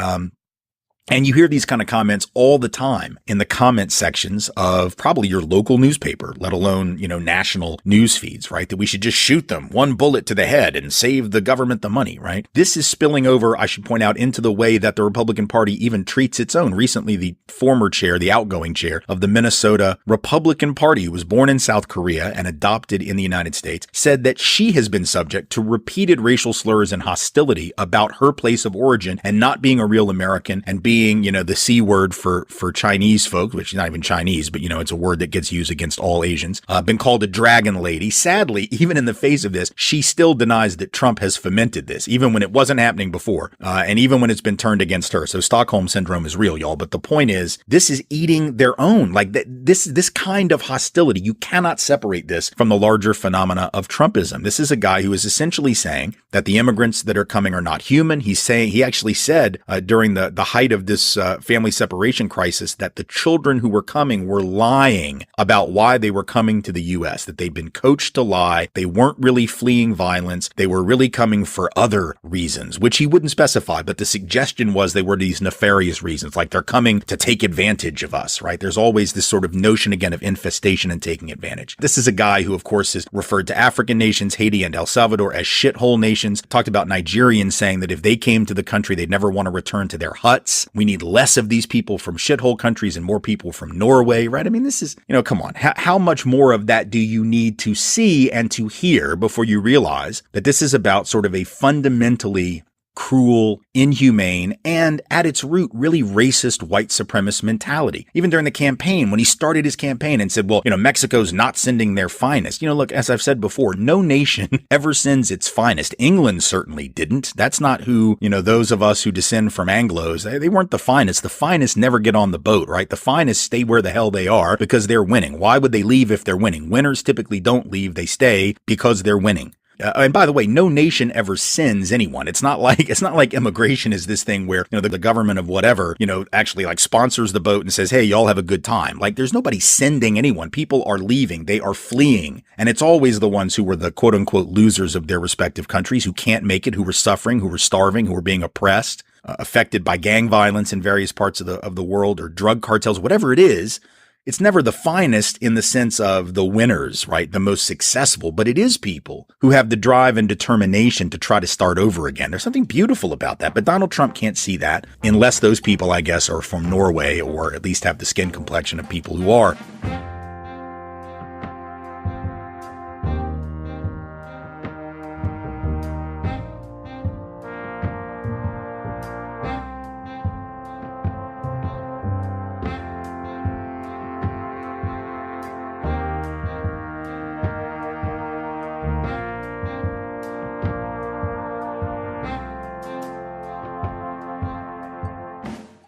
And you hear these kind of comments all the time in the comment sections of probably your local newspaper, let alone, national news feeds, right? That we should just shoot them, one bullet to the head and save the government the money, right? This is spilling over, I should point out, into the way that the Republican Party even treats its own. Recently, the former chair, the outgoing chair of the Minnesota Republican Party, who was born in South Korea and adopted in the United States, said that she has been subject to repeated racial slurs and hostility about her place of origin and not being a real American and being, the C word for Chinese folks, which is not even Chinese, but, it's a word that gets used against all Asians, been called a dragon lady. Sadly, even in the face of this, she still denies that Trump has fomented this, even when it wasn't happening before, and even when it's been turned against her. So Stockholm Syndrome is real, y'all. But the point is, this is eating their own. Like this kind of hostility, you cannot separate this from the larger phenomena of Trumpism. This is a guy who is essentially saying that the immigrants that are coming are not human. He actually said during the height of this family separation crisis that the children who were coming were lying about why they were coming to the U.S., that they'd been coached to lie. They weren't really fleeing violence. They were really coming for other reasons, which he wouldn't specify. But the suggestion was they were these nefarious reasons, like they're coming to take advantage of us, right? There's always this sort of notion, again, of infestation and taking advantage. This is a guy who, of course, has referred to African nations, Haiti and El Salvador, as shithole nations. Talked about Nigerians saying that if they came to the country, they'd never want to return to their huts. We need less of these people from shithole countries and more people from Norway, right? I mean, this is, come on. How much more of that do you need to see and to hear before you realize that this is about sort of a fundamentally cruel, inhumane, and at its root, really racist white supremacist mentality? Even during the campaign, when he started his campaign and said, well, Mexico's not sending their finest. Look, as I've said before, no nation ever sends its finest. England certainly didn't. That's not who, those of us who descend from Anglos, they weren't the finest. The finest never get on the boat, right? The finest stay where the hell they are because they're winning. Why would they leave if they're winning? Winners typically don't leave. They stay because they're winning. And by the way, no nation ever sends anyone. It's not like immigration is this thing where, the government of whatever, actually like sponsors the boat and says, hey, y'all have a good time. Like there's nobody sending anyone. People are leaving. They are fleeing. And it's always the ones who were the quote unquote losers of their respective countries, who can't make it, who were suffering, who were starving, who were being oppressed, affected by gang violence in various parts of the world, or drug cartels, whatever it is. It's never the finest in the sense of the winners, right? The most successful, but it is people who have the drive and determination to try to start over again. There's something beautiful about that, but Donald Trump can't see that unless those people, I guess, are from Norway or at least have the skin complexion of people who are.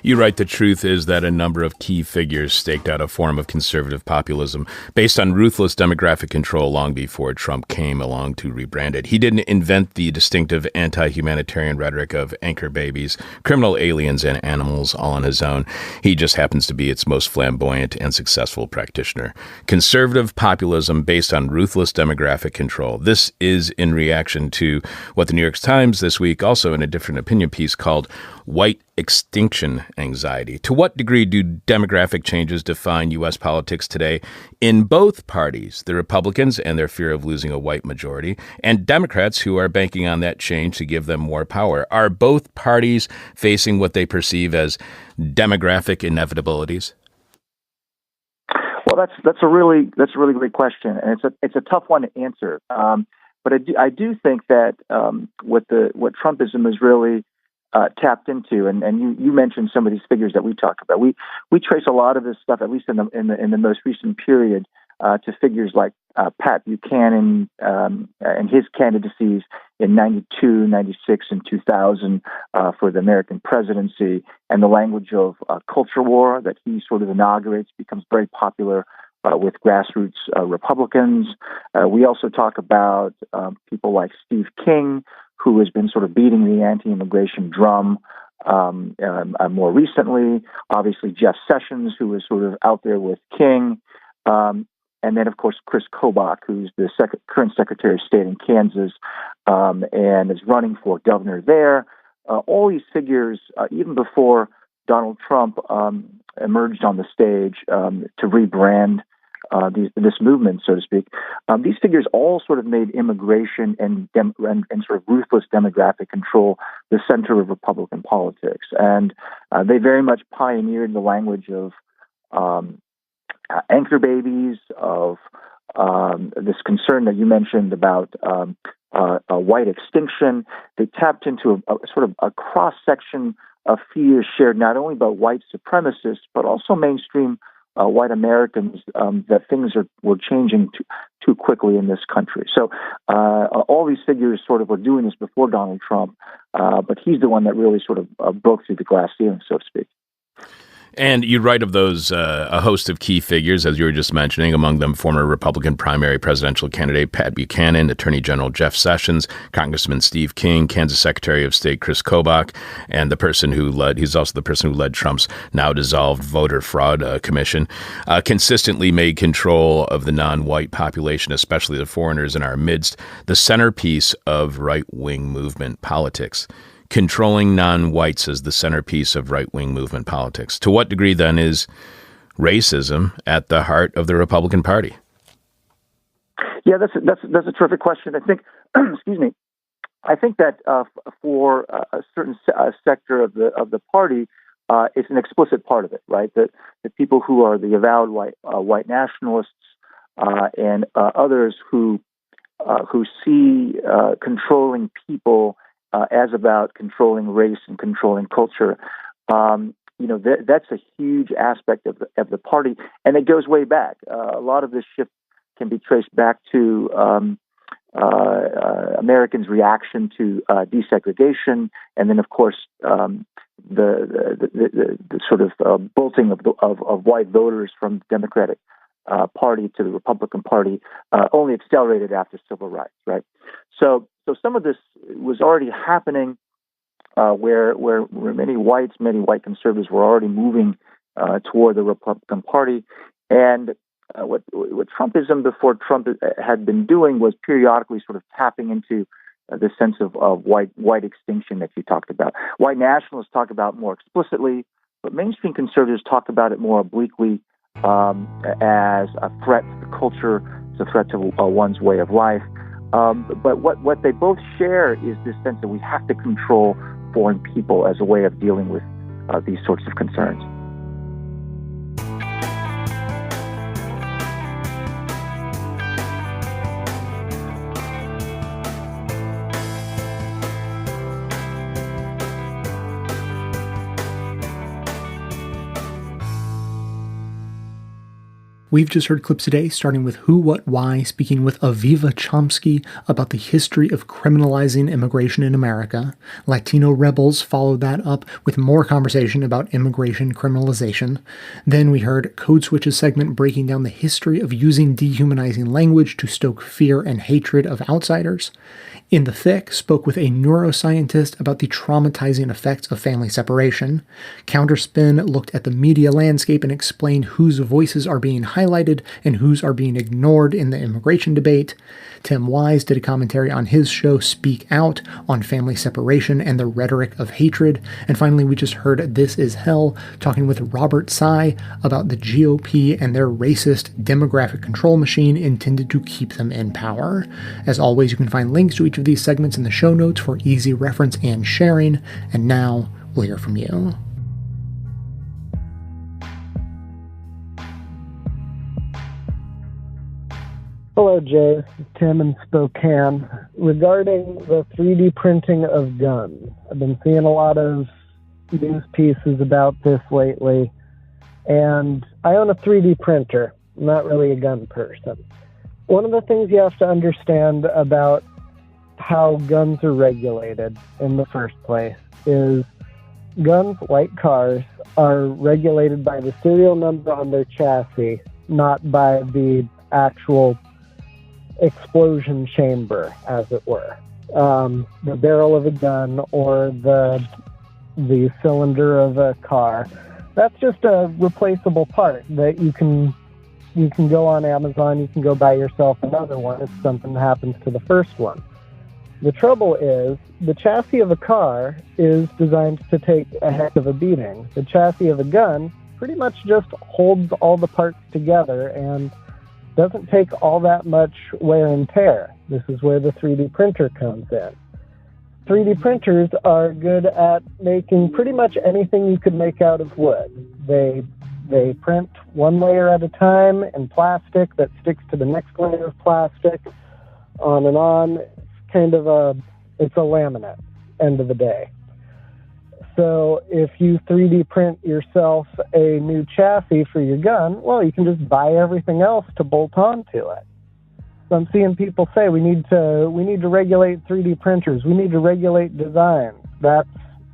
You write, the truth is that a number of key figures staked out a form of conservative populism based on ruthless demographic control long before Trump came along to rebrand it. He didn't invent the distinctive anti-humanitarian rhetoric of anchor babies, criminal aliens, and animals all on his own. He just happens to be its most flamboyant and successful practitioner. Conservative populism based on ruthless demographic control. This is in reaction to what the New York Times this week, also in a different opinion piece, called white extinction anxiety. To what degree do demographic changes define U.S. politics today in both parties, the Republicans and their fear of losing a white majority, and Democrats who are banking on that change to give them more power? Are both parties facing what they perceive as demographic inevitabilities? Well, that's a really great question, and it's a tough one to answer. But I do think that what Trumpism is really tapped into, and you mentioned some of these figures that we talked about. We trace a lot of this stuff, at least in the most recent period, to figures like Pat Buchanan and his candidacies in 92, 96, and 2000 for the American presidency, and the language of culture war that he sort of inaugurates becomes very popular with grassroots Republicans. We also talk about people like Steve King, who has been sort of beating the anti-immigration drum more recently. Obviously, Jeff Sessions, who is sort of out there with King. And then, of course, Chris Kobach, who's the current Secretary of State in Kansas and is running for governor there. All these figures, even before Donald Trump emerged on the stage to rebrand this movement, so to speak, these figures all sort of made immigration and sort of ruthless demographic control the center of Republican politics. And they very much pioneered the language of anchor babies, of this concern that you mentioned about white extinction. They tapped into a sort of a cross-section of fears shared not only by white supremacists, but also mainstream white Americans, that things were changing too quickly in this country. So all these figures sort of were doing this before Donald Trump, but he's the one that really sort of broke through the glass ceiling, so to speak. And you write of those a host of key figures, as you were just mentioning, among them former Republican primary presidential candidate Pat Buchanan, Attorney General Jeff Sessions, Congressman Steve King, Kansas Secretary of State Chris Kobach, and he's also the person who led Trump's now dissolved voter fraud commission, consistently made control of the non-white population, especially the foreigners in our midst, the centerpiece of right-wing movement politics. Controlling non-whites as the centerpiece of right-wing movement politics. To what degree, then, is racism at the heart of the Republican Party? Yeah, that's a terrific question. I think, excuse me, I think that for a certain sector of the party, it's an explicit part of it, right? That the people who are the avowed white nationalists and others who see controlling people as about controlling race and controlling culture, that's a huge aspect of the party, and it goes way back. A lot of this shift can be traced back to Americans' reaction to desegregation, and then, of course, the sort of bolting of white voters from the Democratic Party to the Republican Party, only accelerated after civil rights, right? So some of this was already happening, where many white conservatives were already moving toward the Republican Party, and what Trumpism before Trump had been doing was periodically sort of tapping into the sense of white extinction that you talked about. White nationalists talk about more explicitly, but mainstream conservatives talk about it more obliquely as a threat to the culture, it's a threat to one's way of life. But what they both share is this sense that we have to control foreign people as a way of dealing with these sorts of concerns. We've just heard clips today, starting with Who, What, Why, speaking with Aviva Chomsky about the history of criminalizing immigration in America. Latino Rebels followed that up with more conversation about immigration criminalization. Then we heard Code Switch's segment breaking down the history of using dehumanizing language to stoke fear and hatred of outsiders. In the Thick spoke with a neuroscientist about the traumatizing effects of family separation. CounterSpin looked at the media landscape and explained whose voices are being highlighted and whose are being ignored in the immigration debate. Tim Wise did a commentary on his show Speak Out on family separation and the rhetoric of hatred. And finally, we just heard This Is Hell, talking with Robert Tsai about the GOP and their racist demographic control machine intended to keep them in power. As always, you can find links to each of these segments in the show notes for easy reference and sharing. And now we'll hear from you. Hello, Jay. This is Tim in Spokane. Regarding the 3D printing of guns, I've been seeing a lot of news pieces about this lately, and I own a 3D printer. I'm not really a gun person. One of the things you have to understand about how guns are regulated in the first place is guns, like cars, are regulated by the serial number on their chassis, not by the actual explosion chamber, as it were. The barrel of a gun or the cylinder of a car. That's just a replaceable part that you can go on Amazon, you can go buy yourself another one if something happens to the first one. The trouble is, the chassis of a car is designed to take a heck of a beating. The chassis of a gun pretty much just holds all the parts together and doesn't take all that much wear and tear. This is where the 3D printer comes in. 3D printers are good at making pretty much anything you could make out of wood. They print one layer at a time in plastic that sticks to the next layer of plastic, on and on. It's a laminate, end of the day. So if you 3D print yourself a new chassis for your gun, well, you can just buy everything else to bolt onto it. So I'm seeing people say we need to regulate 3D printers. We need to regulate designs.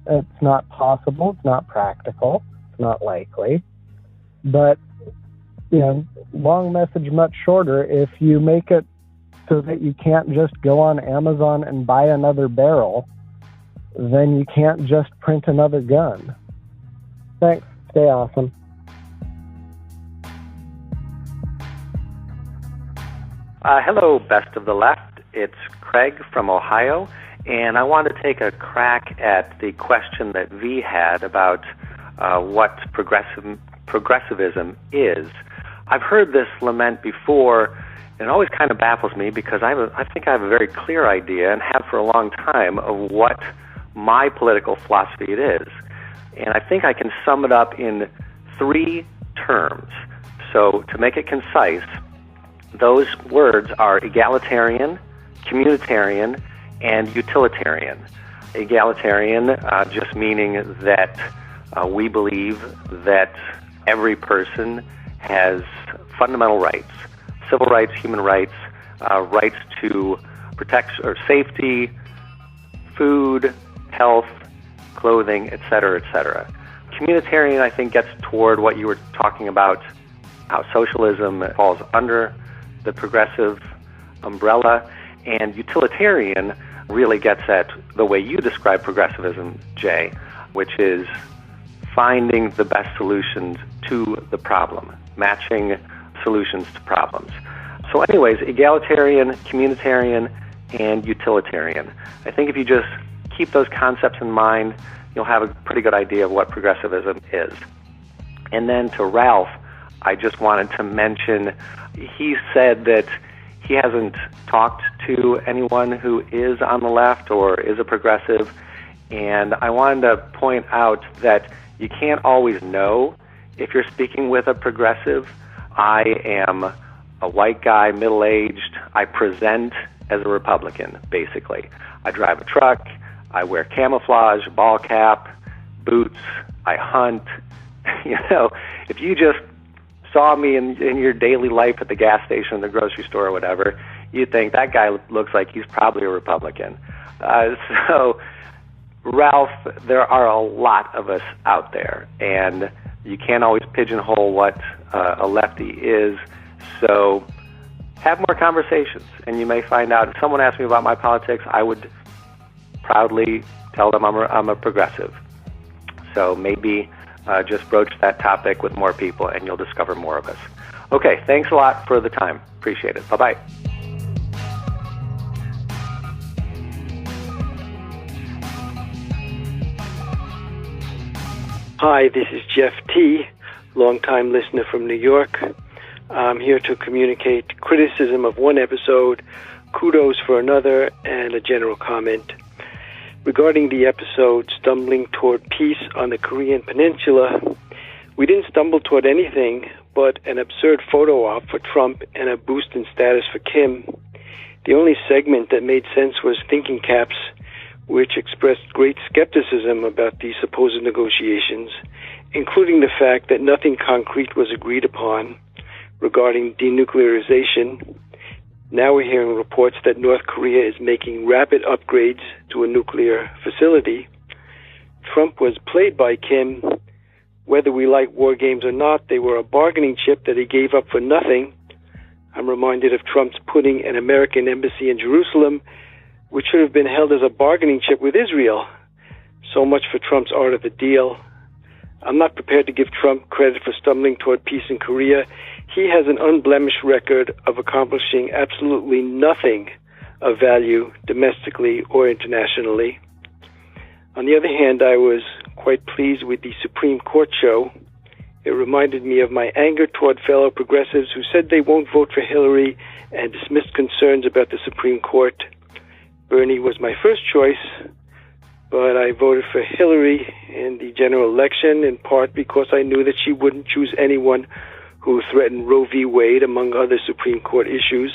It's not possible. It's not practical. That's not likely. But, long message, much shorter. If you make it so that you can't just go on Amazon and buy another barrel, then you can't just print another gun. Thanks. Stay awesome. Hello, Best of the Left. It's Craig from Ohio, and I want to take a crack at the question that V had about what progressivism is. I've heard this lament before, and it always kind of baffles me because I think I have a very clear idea, and have for a long time, of what my political philosophy it is. And I think I can sum it up in 3 terms. So to make it concise, those words are egalitarian, communitarian, and utilitarian. Egalitarian just meaning that we believe that every person has fundamental rights, civil rights, human rights, rights to protection or safety, food, health, clothing, etc., etc. Communitarian, I think, gets toward what you were talking about, how socialism falls under the progressive umbrella, and utilitarian really gets at the way you describe progressivism, Jay, which is finding the best solutions to the problem, matching solutions to problems. So anyways, egalitarian, communitarian, and utilitarian. I think if you just keep those concepts in mind, you'll have a pretty good idea of what progressivism is. And then to Ralph, I just wanted to mention, he said that he hasn't talked to anyone who is on the left or is a progressive, and I wanted to point out that you can't always know if you're speaking with a progressive. I am a white guy, middle-aged. I present as a Republican, basically. I drive a truck. I wear camouflage, ball cap, boots. I hunt. If you just saw me in your daily life at the gas station, the grocery store, or whatever, you'd think that guy looks like he's probably a Republican. So, Ralph, there are a lot of us out there, and you can't always pigeonhole what a lefty is. So have more conversations, and you may find out. If someone asked me about my politics, I would proudly tell them I'm a progressive. So maybe just broach that topic with more people, and you'll discover more of us. Okay, thanks a lot for the time. Appreciate it. Bye-bye. Hi, this is Jeff T., longtime listener from New York. I'm here to communicate criticism of one episode, kudos for another, and a general comment. Regarding the episode Stumbling Toward Peace on the Korean Peninsula, we didn't stumble toward anything but an absurd photo op for Trump and a boost in status for Kim. The only segment that made sense was Thinking Caps, which expressed great skepticism about these supposed negotiations, including the fact that nothing concrete was agreed upon regarding denuclearization. Now we're hearing reports that North Korea is making rapid upgrades to a nuclear facility. Trump was played by Kim. Whether we like war games or not, they were a bargaining chip that he gave up for nothing. I'm reminded of Trump's putting an American embassy in Jerusalem, which should have been held as a bargaining chip with Israel. So much for Trump's art of the deal. I'm not prepared to give Trump credit for stumbling toward peace in Korea. He has an unblemished record of accomplishing absolutely nothing of value domestically or internationally. On the other hand, I was quite pleased with the Supreme Court show. It reminded me of my anger toward fellow progressives who said they won't vote for Hillary and dismissed concerns about the Supreme Court. Bernie was my first choice, but I voted for Hillary in the general election, in part because I knew that she wouldn't choose anyone who threatened Roe v. Wade, among other Supreme Court issues.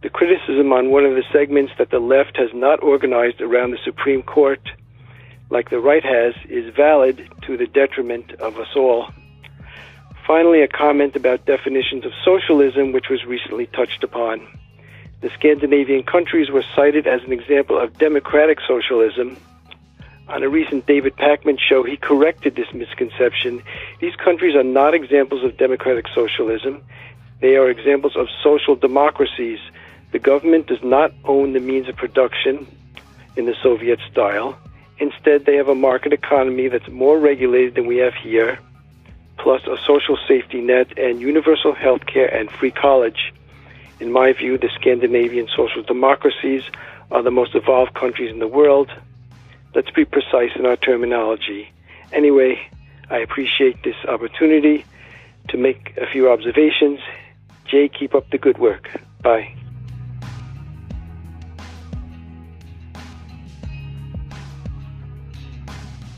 The criticism on one of the segments that the left has not organized around the Supreme Court, like the right has, is valid to the detriment of us all. Finally, a comment about definitions of socialism, which was recently touched upon. The Scandinavian countries were cited as an example of democratic socialism. On a recent David Pakman show, he corrected this misconception. These countries are not examples of democratic socialism. They are examples of social democracies. The government does not own the means of production in the Soviet style. Instead, they have a market economy that's more regulated than we have here, plus a social safety net and universal health care and free college. In my view, the Scandinavian social democracies are the most evolved countries in the world. Let's be precise in our terminology. Anyway, I appreciate this opportunity to make a few observations. Jay, keep up the good work. Bye.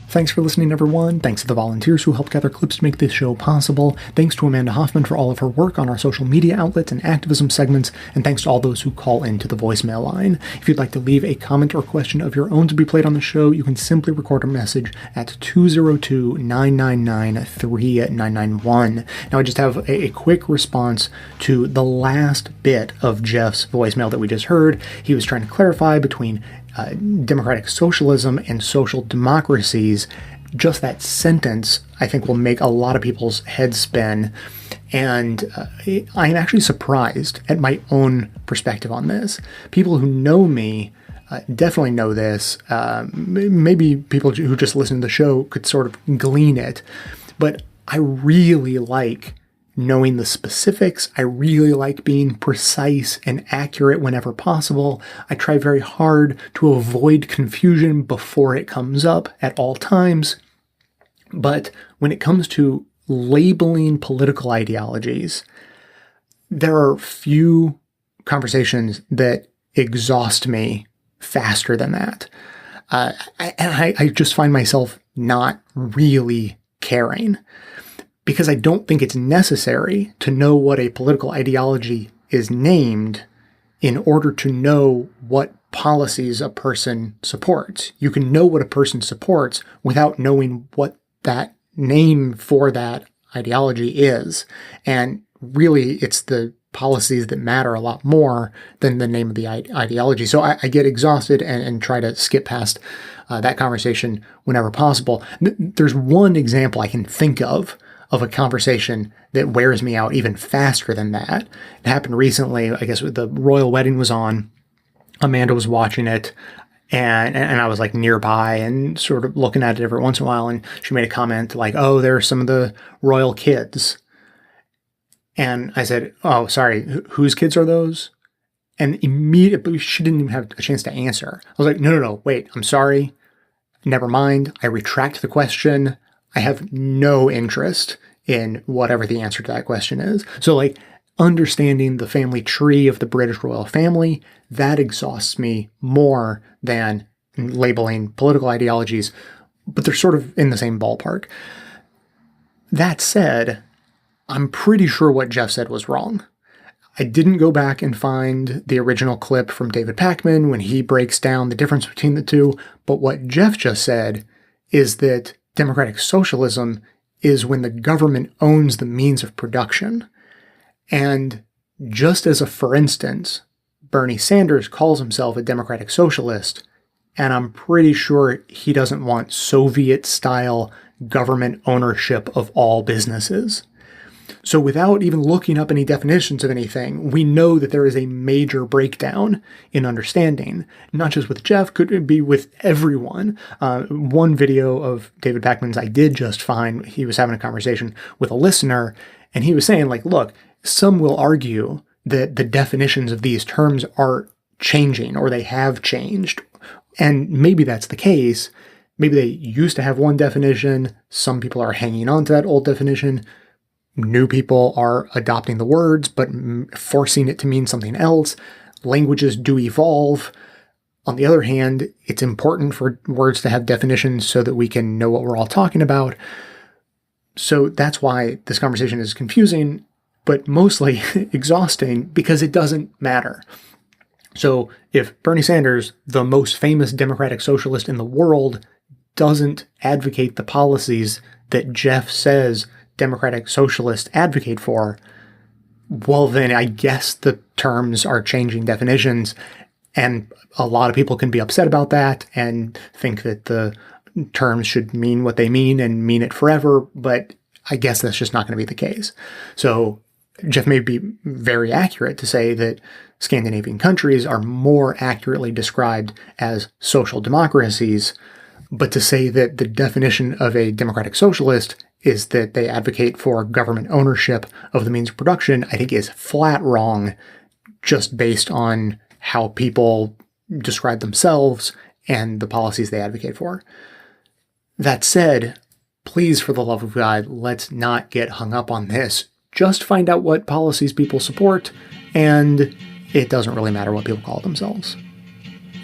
Thanks for listening, everyone. Thanks to the volunteers who helped gather clips to make this show possible. Thanks to Amanda Hoffman for all of her work on our social media outlets and activism segments. And thanks to all those who call into the voicemail line. If you'd like to leave a comment or question of your own to be played on the show, you can simply record a message at 202-999-3991. Now, I just have a quick response to the last bit of Jeff's voicemail that we just heard. He was trying to clarify between democratic socialism and social democracies. Just that sentence, I think, will make a lot of people's heads spin. And I'm actually surprised at my own perspective on this. People who know me definitely know this. Maybe people who just listen to the show could sort of glean it. But I really like knowing the specifics. I really like being precise and accurate whenever possible. I try very hard to avoid confusion before it comes up at all times. But when it comes to labeling political ideologies, there are few conversations that exhaust me faster than that. I just find myself not really caring, because I don't think it's necessary to know what a political ideology is named in order to know what policies a person supports. You can know what a person supports without knowing what that name for that ideology is. And really, it's the policies that matter a lot more than the name of the ideology. So I get exhausted and try to skip past that conversation whenever possible. There's one example I can think of a conversation that wears me out even faster than that. It happened recently. I guess the royal wedding was on. Amanda was watching it, and I was like nearby and sort of looking at it every once in a while, and she made a comment like, "Oh, there are some of the royal kids." And I said, "Oh, sorry, whose kids are those?" And immediately, she didn't even have a chance to answer. I was like, no, wait, I'm sorry. Never mind. I retract the question. I have no interest in whatever the answer to that question is. So, like, understanding the family tree of the British royal family, that exhausts me more than labeling political ideologies, but they're sort of in the same ballpark. That said, I'm pretty sure what Jeff said was wrong. I didn't go back and find the original clip from David Pakman when he breaks down the difference between the two, but what Jeff just said is that democratic socialism is when the government owns the means of production. And just as a for instance, Bernie Sanders calls himself a democratic socialist, and I'm pretty sure he doesn't want Soviet-style government ownership of all businesses. So without even looking up any definitions of anything, we know that there is a major breakdown in understanding, not just with Jeff, could be with everyone. One video of David Pakman's I did just find, he was having a conversation with a listener, and he was saying, like, look, some will argue that the definitions of these terms are changing, or they have changed. And maybe that's the case. Maybe they used to have one definition. Some people are hanging on to that old definition. New people are adopting the words, but forcing it to mean something else. Languages do evolve. On the other hand, it's important for words to have definitions so that we can know what we're all talking about. So that's why this conversation is confusing, but mostly exhausting, because it doesn't matter. So if Bernie Sanders, the most famous democratic socialist in the world, doesn't advocate the policies that Jeff says democratic socialists advocate for, well, then I guess the terms are changing definitions, and a lot of people can be upset about that and think that the terms should mean what they mean and mean it forever, but I guess that's just not going to be the case. So Jeff may be very accurate to say that Scandinavian countries are more accurately described as social democracies, but to say that the definition of a democratic socialist is that they advocate for government ownership of the means of production, I think is flat wrong, just based on how people describe themselves and the policies they advocate for. That said, please, for the love of God, let's not get hung up on this. Just find out what policies people support, and it doesn't really matter what people call themselves.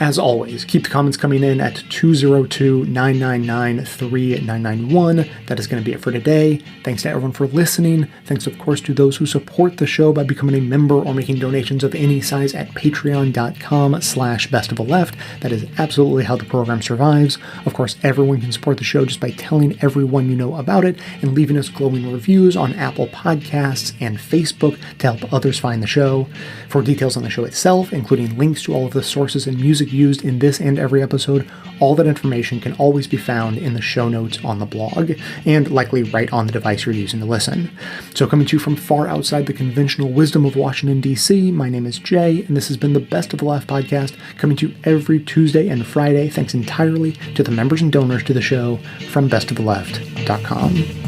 As always, keep the comments coming in at 202-999-3991. That is going to be it for today. Thanks to everyone for listening. Thanks, of course, to those who support the show by becoming a member or making donations of any size at patreon.com/bestoftheleft. That is absolutely how the program survives. Of course, everyone can support the show just by telling everyone you know about it and leaving us glowing reviews on Apple Podcasts and Facebook to help others find the show. For details on the show itself, including links to all of the sources and music used in this and every episode, all that information can always be found in the show notes on the blog, and likely right on the device you're using to listen. So coming to you from far outside the conventional wisdom of Washington, D.C., my name is Jay, and this has been the Best of the Left podcast, coming to you every Tuesday and Friday, thanks entirely to the members and donors to the show from bestoftheleft.com.